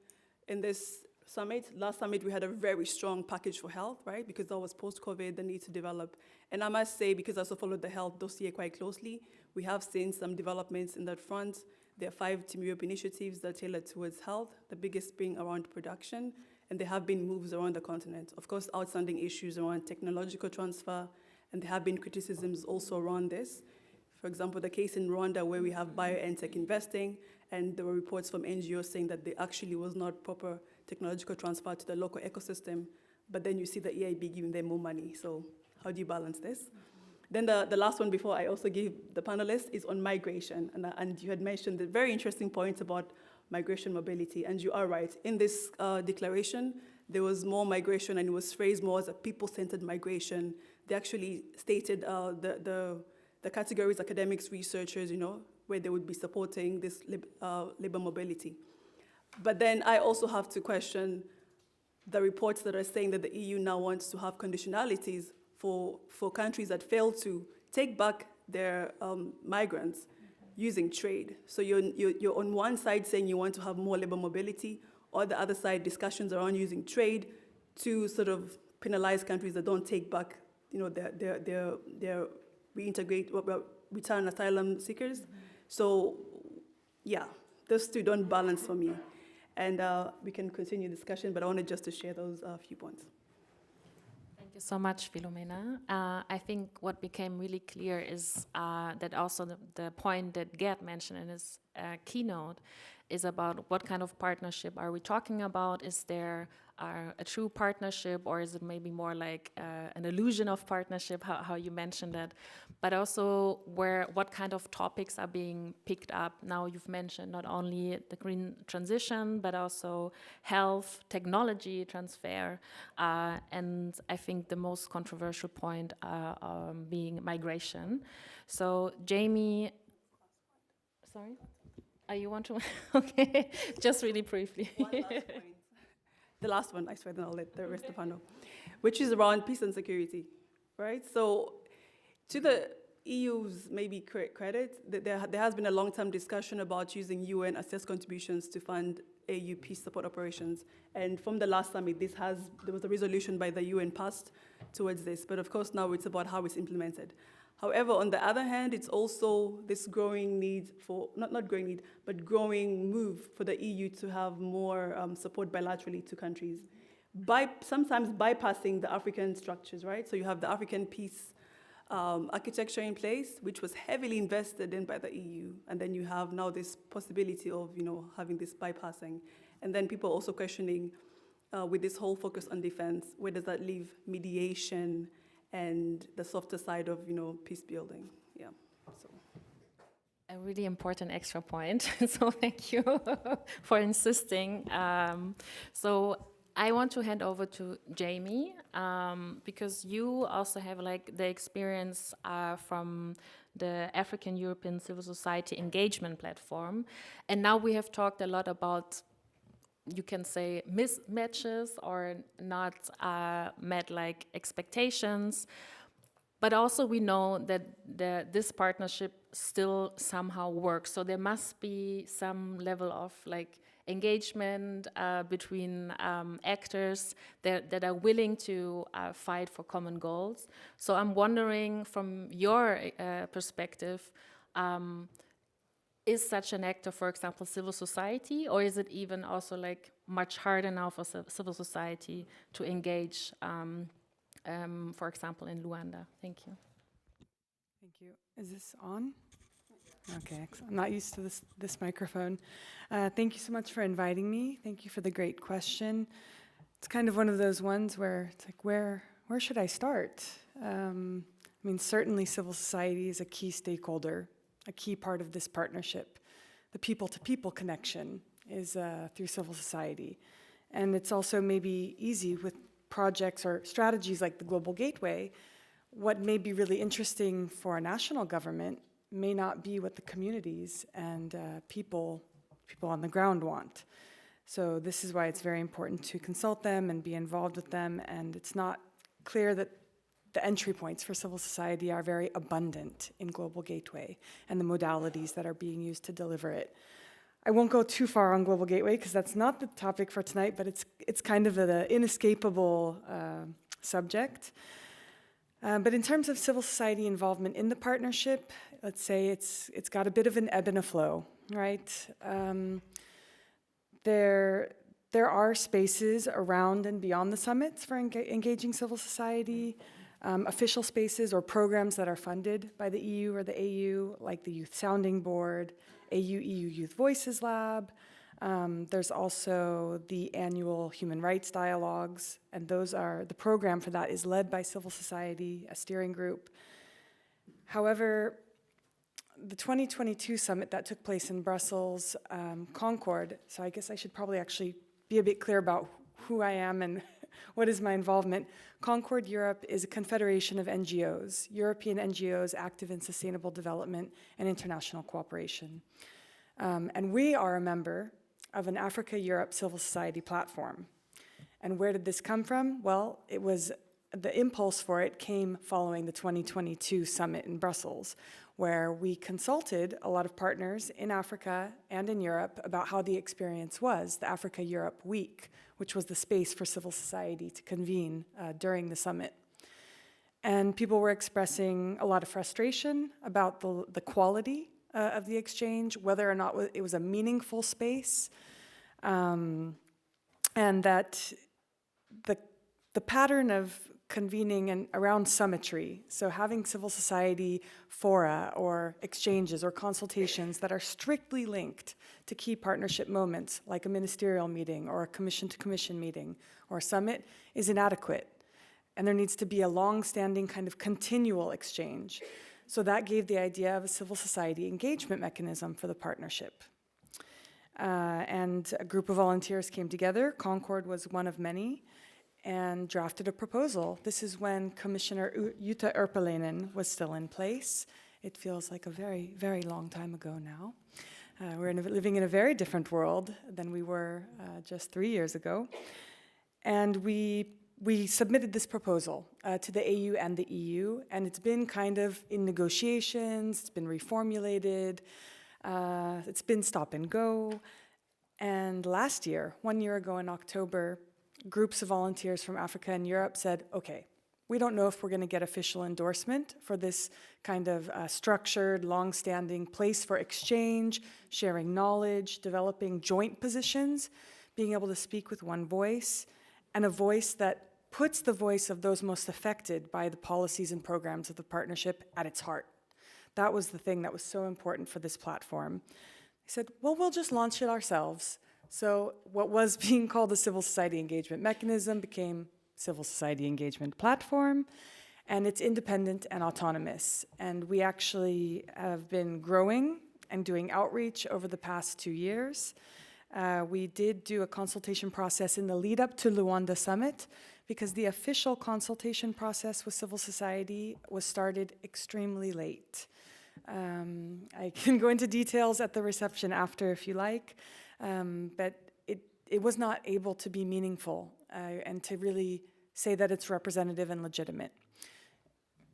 [SPEAKER 6] in this summit. Last summit, we had a very strong package for health, right? Because that was post-COVID, the need to develop. And I must say, because I also followed the health dossier quite closely, we have seen some developments in that front. There are 5 Team Europe initiatives that are tailored towards health, the biggest being around production, and there have been moves around the continent. Of course, outstanding issues around technological transfer, and there have been criticisms also around this. For example, the case in Rwanda where we have bio and tech investing, and there were reports from NGOs saying that there actually was not proper technological transfer to the local ecosystem, but then you see the EIB giving them more money. So how do you balance this? Then the last one before I also give the panelists is on migration. And you had mentioned the very interesting points about migration mobility, and you are right. In this declaration, there was more migration, and it was phrased more as a people-centered migration. They actually stated the categories, academics, researchers, where they would be supporting this labor mobility. But then I also have to question the reports that are saying that the EU now wants to have conditionalities for countries that fail to take back their migrants using trade. So you're on one side saying you want to have more labor mobility, or the other side discussions around using trade to sort of penalize countries that don't take back, their return asylum seekers. So yeah, those two don't balance for me. And we can continue discussion, but I wanted just to share those few points.
[SPEAKER 4] Thank you so much, Philomena. I think what became really clear is that also the point that Geert mentioned in his keynote is about what kind of partnership are we talking about? Is there a true partnership, or is it maybe more like an illusion of partnership, how you mentioned that? But also what kind of topics are being picked up? Now you've mentioned not only the green transition, but also health, technology transfer, and I think the most controversial point being migration. So Jamie, sorry? You want to? Okay, just really briefly.
[SPEAKER 6] One last point. The last one, I swear, then I'll let the rest of the panel, which is around peace and security, right? So EU's maybe credit, there has been a long-term discussion about using UN assessed contributions to fund AU peace support operations. And from the last summit, there was a resolution by the UN passed towards this. But of course, now it's about how it's implemented. However, on the other hand, it's also this growing need for, not growing need, but growing move for the EU to have more support bilaterally to countries, sometimes bypassing the African structures, right? So you have the African peace architecture in place, which was heavily invested in by the EU. And then you have now this possibility of, having this bypassing. And then people also questioning, with this whole focus on defense, where does that leave mediation and the softer side of, peace building? Yeah, so.
[SPEAKER 4] A really important extra point, so thank you for insisting. So I want to hand over to Jamie, because you also have the experience from the African European Civil Society Engagement Platform. And now we have talked a lot about, you can say, mismatches or not met expectations. But also we know that this partnership still somehow works. So there must be some level of engagement between actors that are willing to fight for common goals. So I'm wondering, from your perspective, is such an actor, for example, civil society, or is it even also much harder now for civil society to engage, for example, in Luanda? Thank you.
[SPEAKER 7] Thank you. Is this on? Okay, excellent. I'm not used to this microphone. Thank you so much for inviting me. Thank you for the great question. It's kind of one of those ones where it's where should I start? Certainly civil society is a key stakeholder, a key part of this partnership. The people-to-people connection is through civil society. And it's also maybe easy with projects or strategies like the Global Gateway. What may be really interesting for a national government may not be what the communities and people on the ground want. So this is why it's very important to consult them and be involved with them. And it's not clear that the entry points for civil society are very abundant in Global Gateway and the modalities that are being used to deliver it. I won't go too far on Global Gateway because that's not the topic for tonight, but it's kind of an inescapable subject. But in terms of civil society involvement in the partnership, let's say it's got a bit of an ebb and a flow, right? There are spaces around and beyond the summits for engaging civil society, official spaces or programs that are funded by the EU or the AU, like the Youth Sounding Board, AU-EU Youth Voices Lab. There's also the annual human rights dialogues, and the program for that is led by civil society, a steering group. However, the 2022 summit that took place in Brussels, Concord, so I guess I should probably actually be a bit clear about who I am and what is my involvement. Concord Europe is a confederation of NGOs, European NGOs active in sustainable development and international cooperation. And we are a member of an Africa-Europe civil society platform. And where did this come from? Well, the impulse for it came following the 2022 summit in Brussels, where we consulted a lot of partners in Africa and in Europe about how the experience was, the Africa-Europe Week, which was the space for civil society to convene during the summit. And people were expressing a lot of frustration about the quality of the exchange, whether or not it was a meaningful space, and that the pattern of convening and around summitry, so having civil society fora or exchanges or consultations that are strictly linked to key partnership moments, like a ministerial meeting or a commission-to-commission meeting or a summit, is inadequate. And there needs to be a long-standing kind of continual exchange. So that gave the idea of a civil society engagement mechanism for the partnership. And a group of volunteers came together. Concord was one of many, and drafted a proposal. This is when Commissioner Jutta Urpilainen was still in place. It feels like a very, very long time ago now. We're living in a very different world than we were just 3 years ago. And we we submitted this proposal to the AU and the EU, and it's been kind of in negotiations, it's been reformulated, it's been stop and go. And last year, 1 year ago in October, groups of volunteers from Africa and Europe said, okay, we don't know if we're going to get official endorsement for this kind of structured, long-standing place for exchange, sharing knowledge, developing joint positions, being able to speak with one voice, and a voice that puts the voice of those most affected by the policies and programs of the partnership at its heart. That was the thing that was so important for this platform. I said, well, we'll just launch it ourselves. So what was being called the Civil Society Engagement Mechanism became Civil Society Engagement Platform, and it's independent and autonomous. And we actually have been growing and doing outreach over the past 2 years. We did do a consultation process in the lead up to Luanda Summit, because the official consultation process with civil society was started extremely late. I can go into details at the reception after if you like, but it was not able to be meaningful and to really say that it's representative and legitimate.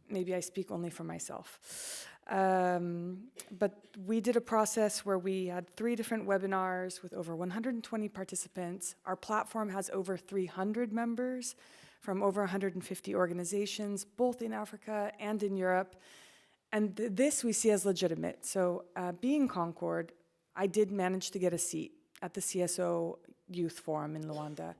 [SPEAKER 7] Maybe I speak only for myself. But we did a process where we had 3 different webinars with over 120 participants. Our platform has over 300 members from over 150 organizations, both in Africa and in Europe. And this we see as legitimate. So being Concord, I did manage to get a seat at the CSO Youth Forum in Luanda.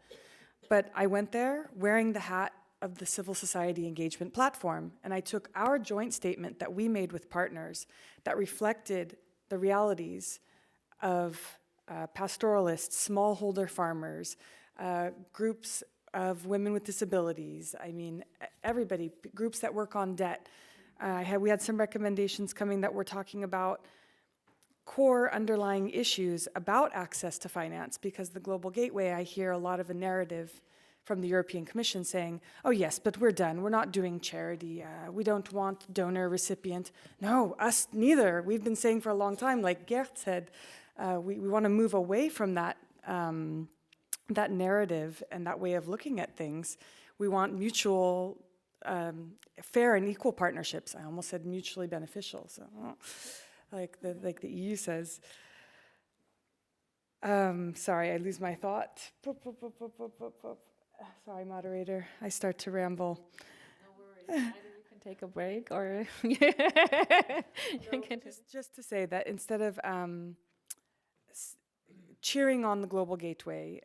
[SPEAKER 7] But I went there wearing the hat of the Civil Society Engagement Platform, and I took our joint statement that we made with partners that reflected the realities of pastoralists, smallholder farmers, groups of women with disabilities, I mean, everybody, groups that work on debt. We had some recommendations coming that were talking about core underlying issues about access to finance, because the Global Gateway, I hear a lot of a narrative from the European Commission saying, oh yes, but we're done, we're not doing charity, we don't want donor recipient. No, us neither. We've been saying for a long time, like Geert said, we want to move away from that, that narrative and that way of looking at things. We want mutual, fair and equal partnerships. I almost said mutually beneficial, so like the EU says. Sorry, I lose my thought. Sorry, moderator, I start to ramble.
[SPEAKER 4] No worries, either you can take a break or
[SPEAKER 7] just to say that instead of cheering on the Global Gateway,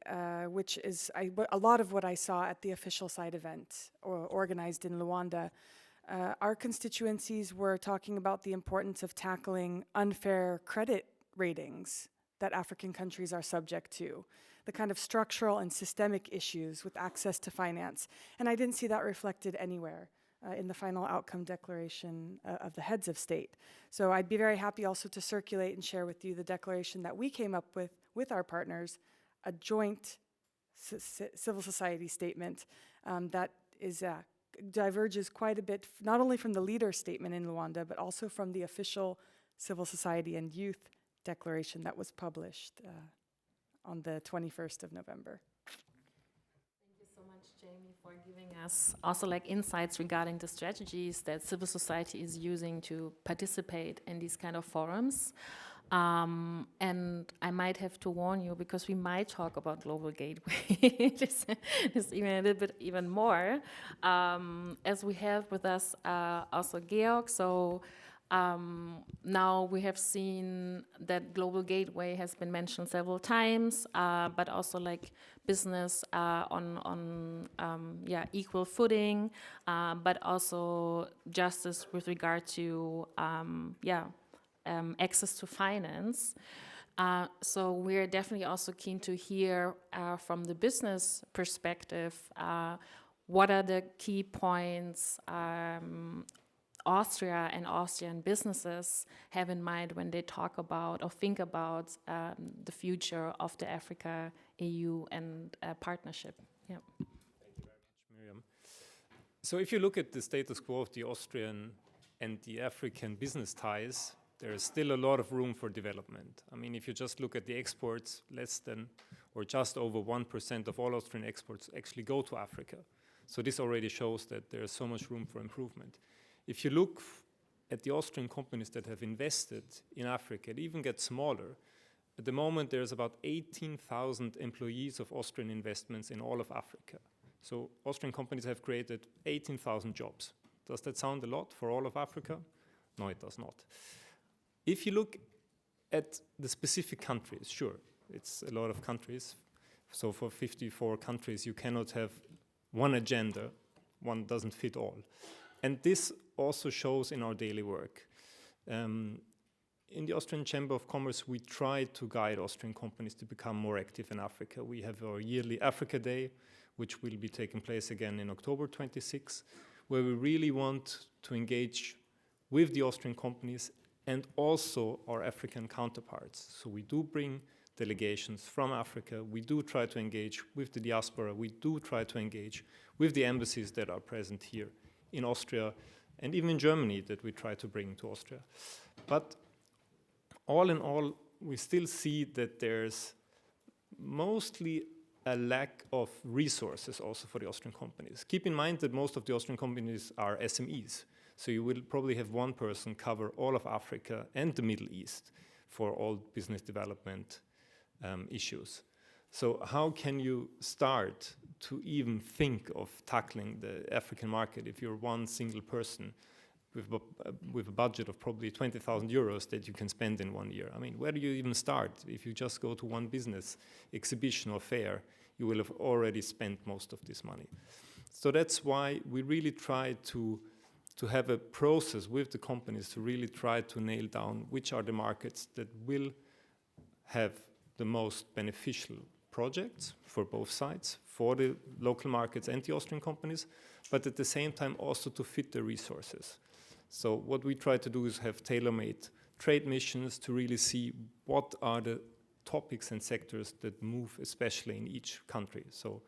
[SPEAKER 7] which is a lot of what I saw at the official side event organized in Luanda, our constituencies were talking about the importance of tackling unfair credit ratings that African countries are subject to, the kind of structural and systemic issues with access to finance. And I didn't see that reflected anywhere in the final outcome declaration of the heads of state. So I'd be very happy also to circulate and share with you the declaration that we came up with our partners, a joint civil society statement that is diverges quite a bit, not only from the leader statement in Luanda, but also from the official civil society and youth declaration that was published on the 21st of November.
[SPEAKER 4] Thank you so much, Jamie, for giving us also like insights regarding the strategies that civil society is using to participate in these kind of forums. And I might have to warn you, because we might talk about Global Gateway just even a little bit even more, as we have with us also Georg. So now we have seen that Global Gateway has been mentioned several times, but also like business on equal footing, but also justice with regard to access to finance. So we're definitely also keen to hear from the business perspective, what are the key points Austria and Austrian businesses have in mind when they talk about or think about the future of the Africa-EU and partnership. Yeah.
[SPEAKER 8] Thank you very much, Miriam. So if you look at the status quo of the Austrian and the African business ties, there is still a lot of room for development. I mean, if you just look at the exports, less than or just over 1% of all Austrian exports actually go to Africa. So this already shows that there is so much room for improvement. If you look at the Austrian companies that have invested in Africa, it even gets smaller. At the moment, there's about 18,000 employees of Austrian investments in all of Africa. So Austrian companies have created 18,000 jobs. Does that sound a lot for all of Africa? No, it does not. If you look at the specific countries, sure, it's a lot of countries. So for 54 countries, you cannot have one agenda. One doesn't fit all. And this also shows in our daily work. In the Austrian Chamber of Commerce, we try to guide Austrian companies to become more active in Africa. We have our yearly Africa Day, which will be taking place again in October 26, where we really want to engage with the Austrian companies and also our African counterparts. So we do bring delegations from Africa. We do try to engage with the diaspora. We do try to engage with the embassies that are present here in Austria and even in Germany that we try to bring to Austria. But all in all, we still see that there's mostly a lack of resources also for the Austrian companies. Keep in mind that most of the Austrian companies are SMEs. So you will probably have one person cover all of Africa and the Middle East for all business development issues. So how can you start to even think of tackling the African market if you're one single person with a budget of probably 20,000 euros that you can spend in 1 year? I mean, where do you even start? If you just go to one business exhibition or fair, you will have already spent most of this money. So that's why we really try to have a process with the companies to really try to nail down which are the markets that will have the most beneficial projects for both sides, for the local markets and the Austrian companies, but at the same time also to fit the resources. So what we try to do is have tailor-made trade missions to really see what are the topics and sectors that move especially in each country. So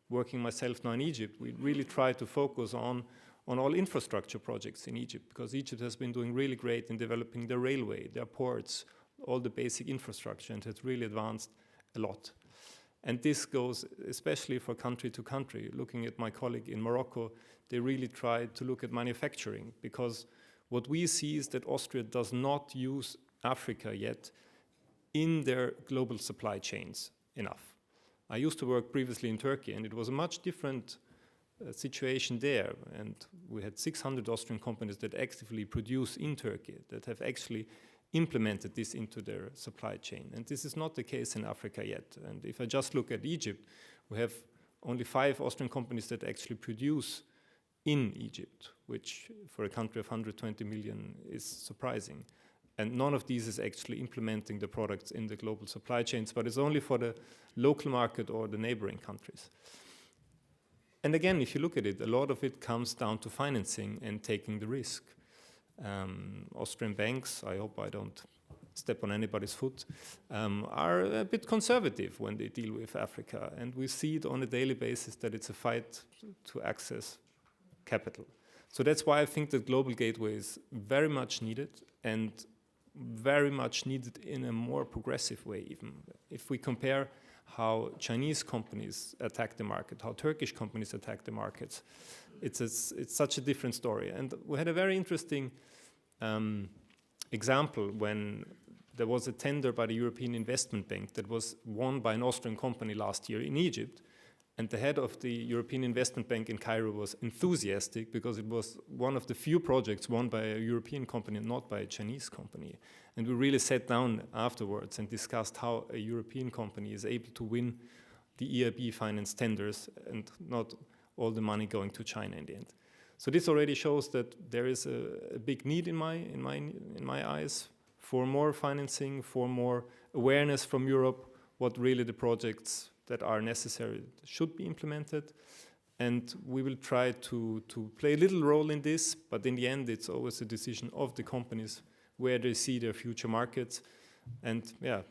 [SPEAKER 8] working myself now in Egypt, we really try to focus on all infrastructure projects in Egypt, because Egypt has been doing really great in developing their railway, their ports, all the basic infrastructure, and has really advanced a lot. And this goes especially for country to country. Looking at my colleague in Morocco, they really try to look at manufacturing, because what we see is that Austria does not use Africa yet in their global supply chains enough. I used to work previously in Turkey, and it was a much different situation there. And we had 600 Austrian companies that actively produce in Turkey, that have actually implemented this into their supply chain. And this is not the case in Africa yet. And if I just look at Egypt, we have only 5 Austrian companies that actually produce in Egypt, which for a country of 120 million is surprising. And none of these is actually implementing the products in the global supply chains, but it's only for the local market or the neighboring countries. And again, if you look at it, a lot of it comes down to financing and taking the risk. Austrian banks, I hope I don't step on anybody's foot, are a bit conservative when they deal with Africa. And we see it on a daily basis that it's a fight to access capital. So that's why I think that Global Gateway is very much needed, and very much needed in a more progressive way even. If we compare how Chinese companies attack the market, how Turkish companies attack the markets, it's such a different story. And we had a very interesting example when there was a tender by the European Investment Bank that was won by an Austrian company last year in Egypt. And the head of the European Investment Bank in Cairo was enthusiastic because it was one of the few projects won by a European company and not by a Chinese company. And we really sat down afterwards and discussed how a European company is able to win the EIB finance tenders and not all the money going to China in the end. So this already shows that there is a big need in my eyes for more financing, for more awareness from Europe, what really the projects that are necessary should be implemented. And we will try to play a little role in this, but in the end, it's always a decision of the companies where they see their future markets. And yeah,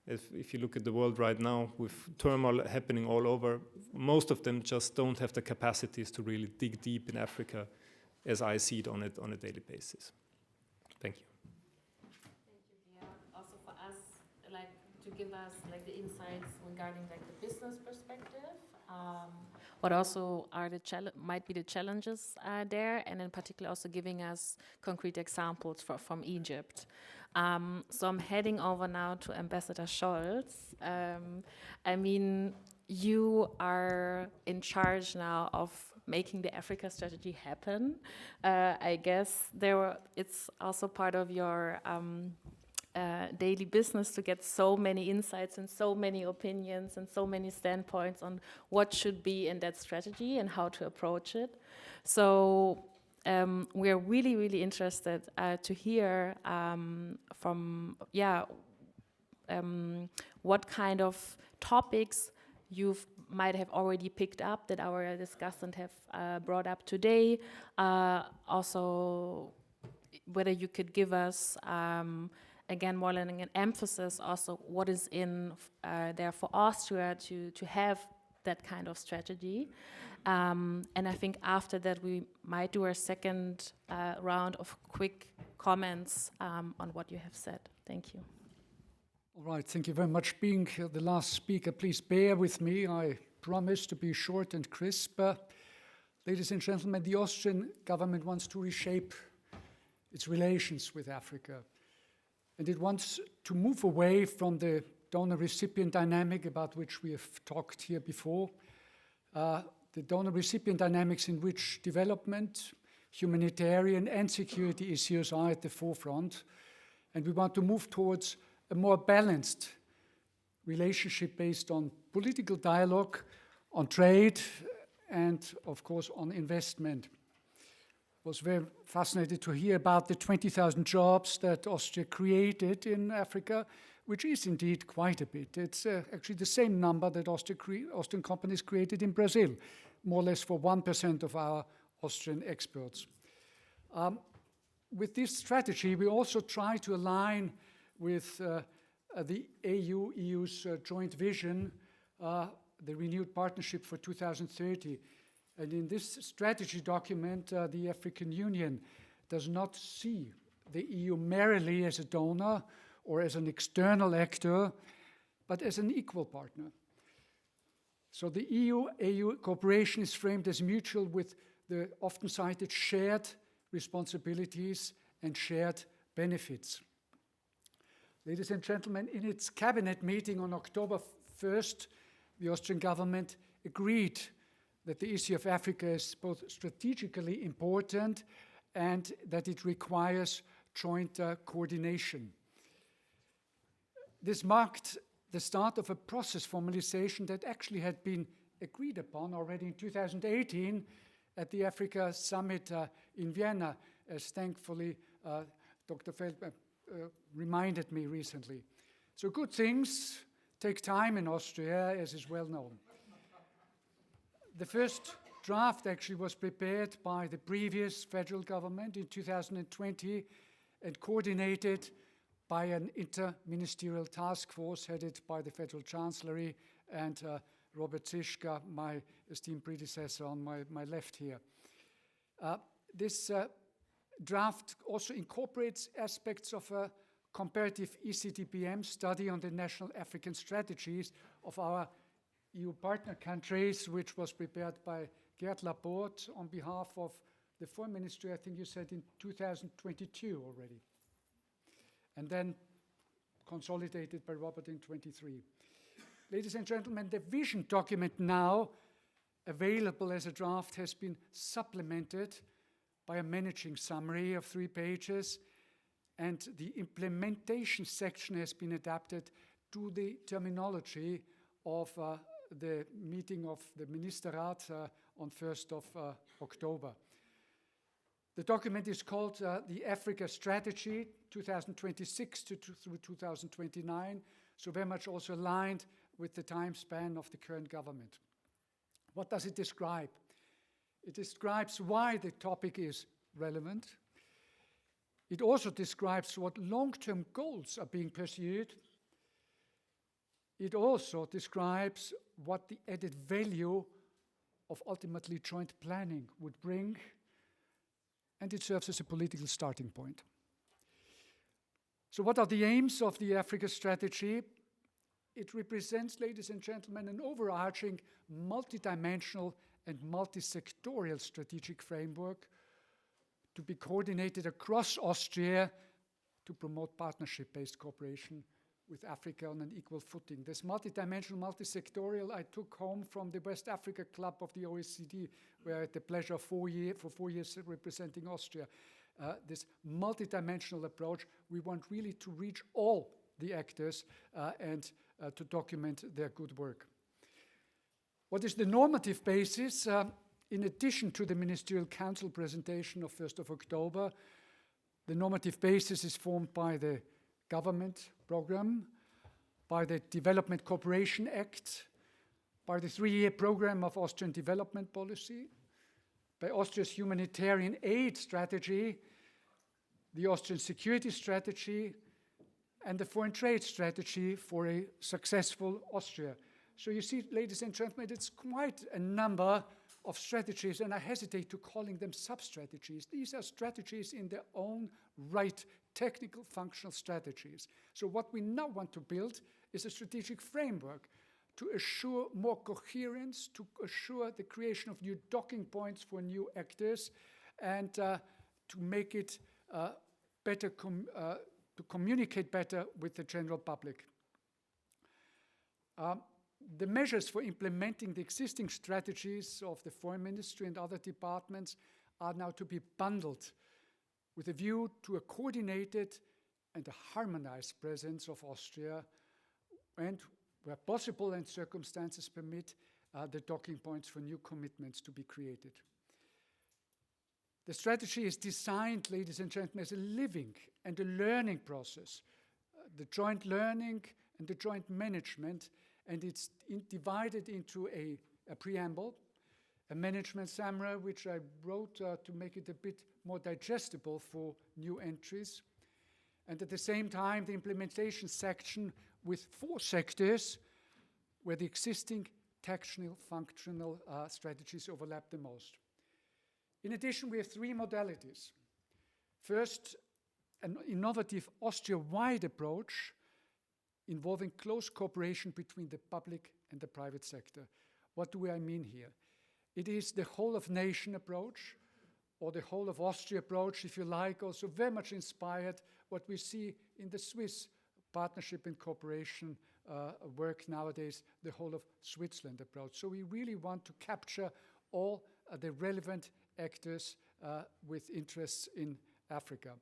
[SPEAKER 8] if you look at the world right now, with turmoil happening all over, most of them just don't have the capacities to really dig deep in Africa as I see it on a daily basis. Thank you.
[SPEAKER 4] Thank you, Geert. Also for us, to give us the insights regarding the business perspective. what also are might be the challenges there, and in particular also giving us concrete examples from Egypt. So I'm heading over now to Ambassador Scholz. I mean, you are in charge now of making the Africa strategy happen. I guess it's also part of your daily business to get so many insights and so many opinions and so many standpoints on what should be in that strategy and how to approach it. So we are really, really interested to hear from, what kind of topics you might have already picked up that our discussants have brought up today. Also, whether you could give us, again, more than an emphasis, also what is in there for Austria to have that kind of strategy. And I think after that we might do our second round of quick comments on what you have said. Thank you.
[SPEAKER 5] All right, thank you very much. Being the last speaker, please bear with me. I promise to be short and crisp. Ladies and gentlemen, the Austrian government wants to reshape its relations with Africa. And it wants to move away from the donor-recipient dynamic about which we have talked here before. The donor-recipient dynamics in which development, humanitarian and security issues are at the forefront. And we want to move towards a more balanced relationship based on political dialogue, on trade, and of course on investment. Was very fascinated to hear about the 20,000 jobs that Austria created in Africa, which is indeed quite a bit. It's actually the same number that Austrian companies created in Brazil, more or less for 1% of our Austrian exports. With this strategy, we also try to align with the EU's joint vision, the renewed partnership for 2030. And in this strategy document, the African Union does not see the EU merely as a donor or as an external actor, but as an equal partner. So the EU cooperation is framed as mutual with the often cited shared responsibilities and shared benefits. Ladies and gentlemen, in its cabinet meeting on October 1st, the Austrian government agreed that the issue of Africa is both strategically important and that it requires joint coordination. This marked the start of a process formalization that actually had been agreed upon already in 2018 at the Africa Summit in Vienna, as thankfully Dr. Feldman reminded me recently. So good things take time in Austria, as is well known. The first draft actually was prepared by the previous federal government in 2020 and coordinated by an inter-ministerial task force headed by the Federal Chancellery and Robert Zischg, my esteemed predecessor on my left here. This draft also incorporates aspects of a comparative ECTPM study on the national African strategies of our EU partner countries, which was prepared by Geert Laporte on behalf of the Foreign Ministry, I think you said in 2022 already, and then consolidated by Robert in 23. Ladies and gentlemen, the vision document now available as a draft has been supplemented by a managing summary of 3 pages, and the implementation section has been adapted to the terminology of the meeting of the Ministerrat on 1st of October. The document is called the Africa Strategy 2026 through 2029, so very much also aligned with the time span of the current government. What does it describe? It describes why the topic is relevant. It also describes what long-term goals are being pursued. It also describes what the added value of ultimately joint planning would bring, and it serves as a political starting point. So what are the aims of the Africa strategy? it represents, ladies and gentlemen, an overarching, multidimensional and multi-sectorial strategic framework to be coordinated across Austria to promote partnership-based cooperation with Africa on an equal footing. This multidimensional, multi-sectorial I took home from the West Africa Club of the OECD, where I had the pleasure for 4 years representing Austria. This multidimensional approach, we want really to reach all the actors and to document their good work. What is the normative basis? In addition to the Ministerial Council presentation of 1st of October, the normative basis is formed by the government program, by the Development Cooperation Act, by the 3-year program of Austrian development policy, by Austria's humanitarian aid strategy, the Austrian security strategy, and the foreign trade strategy for a successful Austria. So you see, ladies and gentlemen, it's quite a number of strategies, and I hesitate to calling them sub-strategies. These are strategies in their own right, technical, functional strategies. So what we now want to build is a strategic framework to assure more coherence, to assure the creation of new docking points for new actors, and to make it better, to communicate better with the general public. The measures for implementing the existing strategies of the Foreign Ministry and other departments are now to be bundled with a view to a coordinated and a harmonized presence of Austria, and where possible and circumstances permit, the docking points for new commitments to be created. The strategy is designed, ladies and gentlemen, as a living and a learning process, the joint learning and the joint management, and it's divided into a preamble, a management summary, which I wrote to make it a bit more digestible for new entries, and at the same time, the implementation section with 4 sectors where the existing tactical, functional strategies overlap the most. In addition, we have 3 modalities. First, an innovative Austria-wide approach involving close cooperation between the public and the private sector. What do I mean here? It is the whole-of-nation approach, or the whole-of-Austria approach, if you like, also very much inspired what we see in the Swiss partnership and cooperation work nowadays, the whole-of-Switzerland approach. So we really want to capture all the relevant actors with interests in Africa.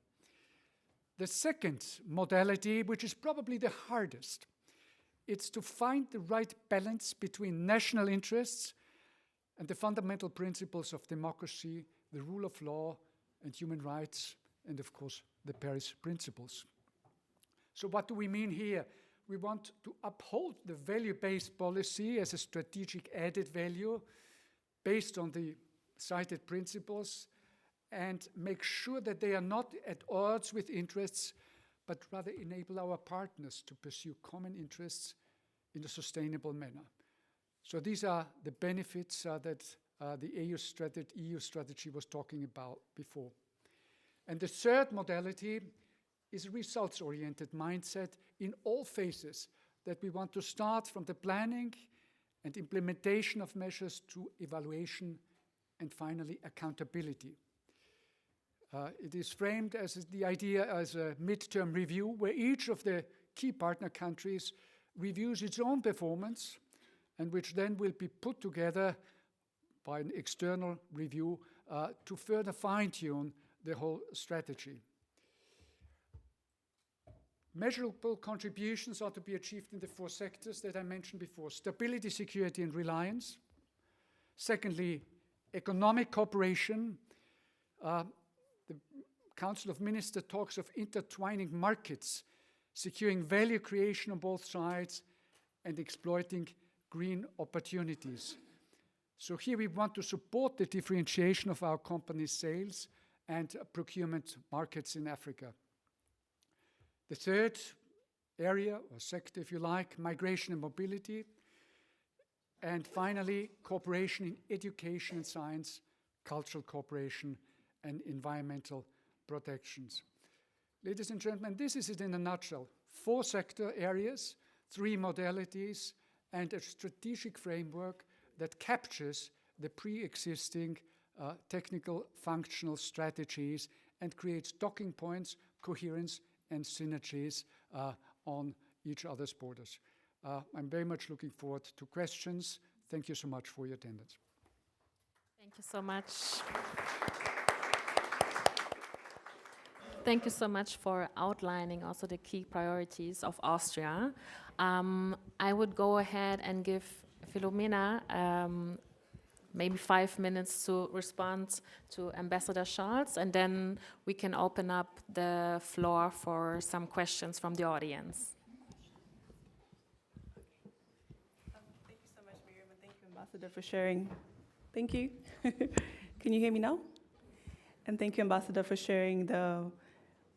[SPEAKER 5] The second modality, which is probably the hardest, it's to find the right balance between national interests and the fundamental principles of democracy, the rule of law, and human rights, and of course, the Paris principles. So what do we mean here? We want to uphold the value-based policy as a strategic added value based on the cited principles, and make sure that they are not at odds with interests, but rather enable our partners to pursue common interests in a sustainable manner. So these are the benefits that the EU strategy was talking about before. And the third modality is a results-oriented mindset in all phases, that we want to start from the planning and implementation of measures to evaluation and finally accountability. It is framed as the idea as a midterm review where each of the key partner countries reviews its own performance, and which then will be put together by an external review to further fine-tune the whole strategy. Measurable contributions are to be achieved in the 4 sectors that I mentioned before: stability, security, and reliance. Secondly, economic cooperation. The Council of Ministers talks of intertwining markets, securing value creation on both sides, and exploiting green opportunities. So here we want to support the differentiation of our company's sales and procurement markets in Africa. The third area, or sector if you like, migration and mobility. And finally, cooperation in education and science, cultural cooperation, and environmental protections. Ladies and gentlemen, this is it in a nutshell. 4 sector areas 3 modalities, and a strategic framework that captures the pre-existing technical functional strategies and creates docking points, coherence, and synergies on each other's borders. I'm very much looking forward to questions. Thank you so much for your attendance.
[SPEAKER 4] Thank you so much. Thank you so much for outlining also the key priorities of Austria. I would go ahead and give Philomena maybe 5 minutes to respond to Ambassador Scholz, and then we can open up the floor for some questions from the audience.
[SPEAKER 6] Thank you so much, Miriam, and thank you, Ambassador, for sharing. Thank you. Can you hear me now? And thank you, Ambassador, for sharing the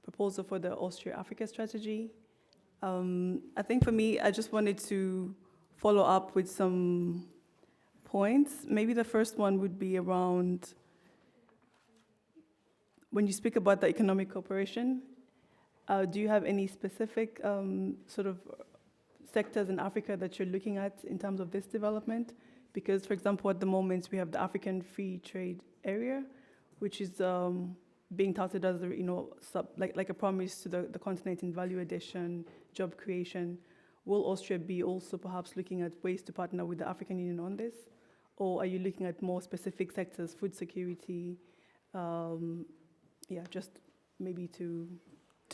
[SPEAKER 6] proposal for the Austria-Africa strategy. I think for me, I just wanted to follow up with some points. Maybe the first one would be around when you speak about the economic cooperation, do you have any specific sort of sectors in Africa that you're looking at in terms of this development? Because, for example, at the moment we have the African Free Trade Area, which is being touted as like a promise to the continent in value addition, job creation. Will Austria be also perhaps looking at ways to partner with the African Union on this? Or are you looking at more specific sectors, food security? Just maybe to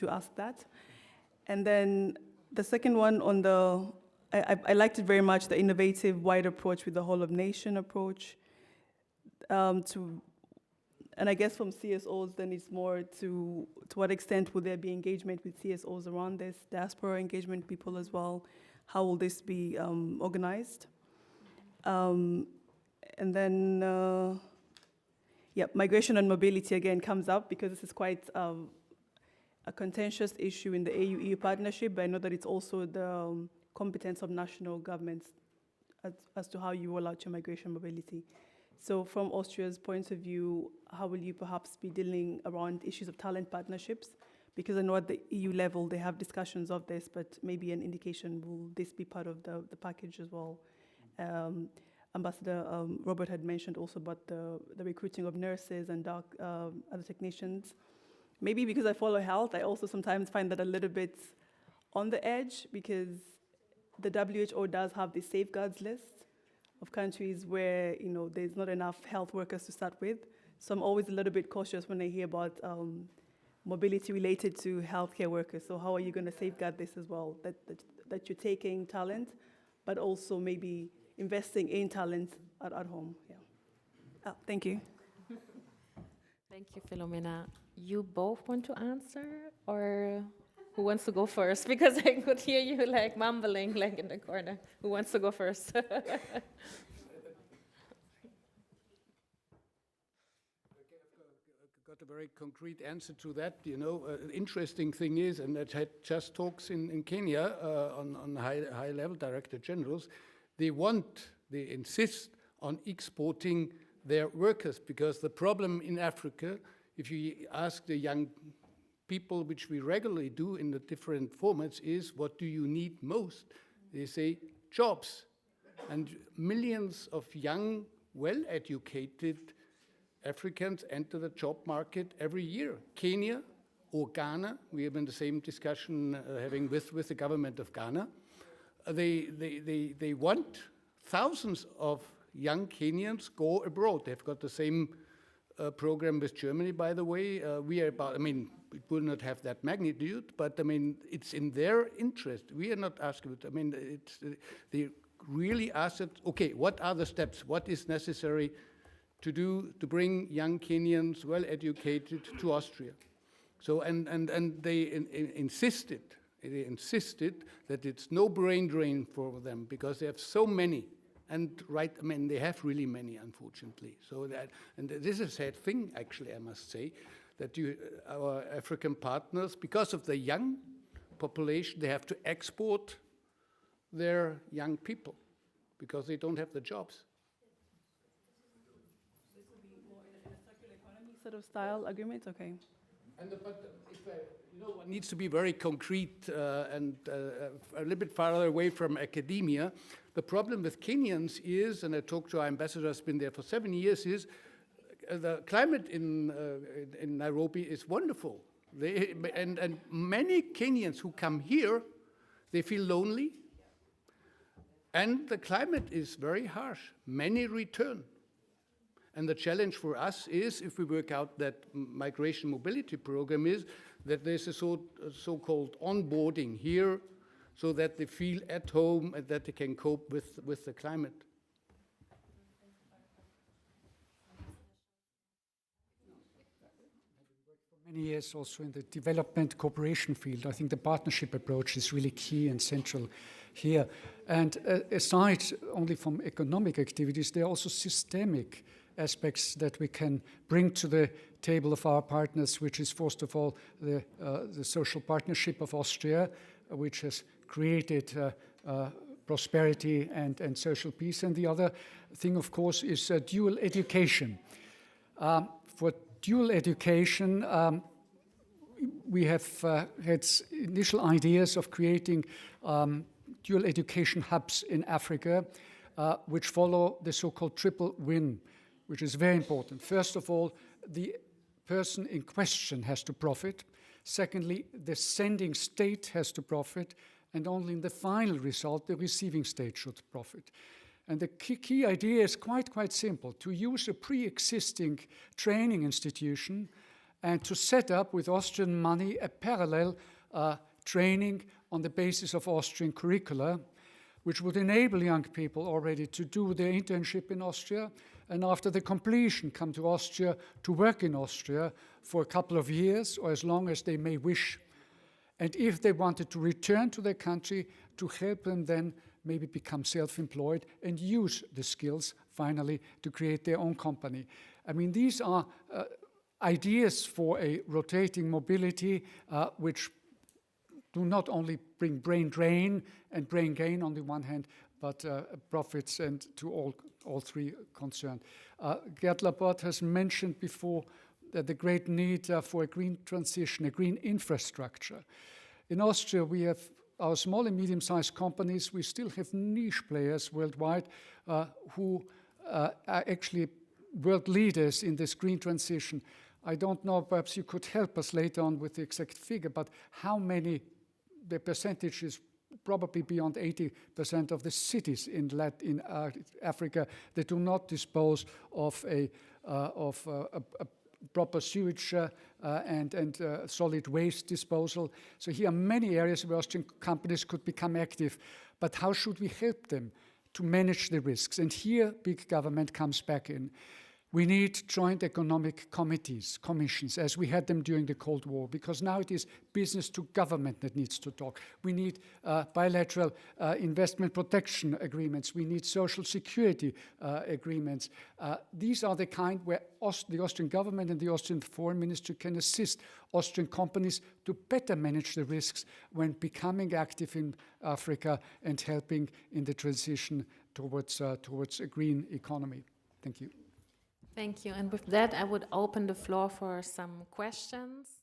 [SPEAKER 6] ask that. And then the second one on the, I liked it very much, the innovative wide approach with the whole of nation approach. And I guess from CSOs, then it's more to what extent will there be engagement with CSOs around this, diaspora engagement people as well? How will this be organized? And then, migration and mobility again comes up because this is quite a contentious issue in the AU-EU partnership, but I know that it's also the competence of national governments as to how you roll out your migration mobility. So from Austria's point of view, how will you perhaps be dealing around issues of talent partnerships? Because I know at the EU level they have discussions of this, but maybe an indication, will this be part of the package as well? Ambassador Robert had mentioned also about the recruiting of nurses and other technicians. Maybe because I follow health, I also sometimes find that a little bit on the edge, because the WHO does have the safeguards list of countries where there's not enough health workers to start with. So I'm always a little bit cautious when I hear about mobility related to healthcare workers. So how are you going to safeguard this as well? That you're taking talent, but also maybe investing in talent at home. Yeah. Thank you.
[SPEAKER 4] Thank you, Philomena. You both want to answer, or who wants to go first? Because I could hear you like mumbling like in the corner. Who wants to go first?
[SPEAKER 5] Got a very concrete answer to that. Interesting thing is, and I had just talks in Kenya on high level director generals, they insist on exporting their workers, because the problem in Africa, if you ask the young people, which we regularly do in the different formats, is what do you need most? They say jobs. And millions of young, well-educated Africans enter the job market every year. Kenya or Ghana, we have been the same discussion having with the government of Ghana. They want thousands of young Kenyans go abroad. They've got the same program with Germany, by the way. We are about, it will not have that magnitude, but it's in their interest. We are not asking it. They really ask it, okay, what are the steps? What is necessary to do to bring young Kenyans, well-educated, to Austria? So, and they insisted that it's no brain drain for them, because they have so many. And they have really many, unfortunately. So that, and this is a sad thing, actually, I must say, that our African partners, because of the young population, they have to export their young people because they don't have the jobs.
[SPEAKER 6] This would be more in a circular economy sort of style agreement, okay.
[SPEAKER 5] One needs to be very concrete and a little bit farther away from academia. The problem with Kenyans is, and I talked to our ambassador, has been there for 7 years, is the climate in Nairobi is wonderful. And many Kenyans who come here, they feel lonely, and the climate is very harsh. Many return. And the challenge for us is, if we work out that migration mobility program, is that there's a so-called onboarding here so that they feel at home and that they can cope with the climate.
[SPEAKER 9] Many years also in the development cooperation field. I think the partnership approach is really key and central here. And aside only from economic activities, there are also systemic aspects that we can bring to the table of our partners, which is first of all the social partnership of Austria, which has created prosperity and social peace. And the other thing, of course, is dual education. For dual education, we have had initial ideas of creating dual education hubs in Africa, which follow the so-called triple win, which is very important. First of all, the person in question has to profit. Secondly, the sending state has to profit. And only in the final result, the receiving state should profit. And the key idea is quite simple: to use a pre-existing training institution and to set up with Austrian money a parallel training on the basis of Austrian curricula, which would enable young people already to do their internship in Austria, and after the completion come to Austria to work in Austria for a couple of years or as long as they may wish. And if they wanted to return to their country, to help them then maybe become self-employed and use the skills finally to create their own company. I mean, these are ideas for a rotating mobility which do not only bring brain drain and brain gain on the one hand, but profits and to all three concerned. Geert Laporte has mentioned before that the great need for a green transition, a green infrastructure. In Austria, we have our small and medium-sized companies. We still have niche players worldwide who are actually world leaders in this green transition. I don't know, perhaps you could help us later on with the exact figure, but how many, the percentage is probably beyond 80% of the cities in Africa that do not dispose of a proper sewage and solid waste disposal. So here are many areas where Austrian companies could become active, but how should we help them to manage the risks? And here big government comes back in. We need joint economic committees, commissions, as we had them during the Cold War, because now it is business to government that needs to talk. We need bilateral investment protection agreements. We need social security agreements. These are the kind where the Austrian government and the Austrian foreign ministry can assist Austrian companies to better manage the risks when becoming active in Africa and helping in the transition towards a green economy. Thank you.
[SPEAKER 4] Thank you. And with that, I would open the floor for some questions.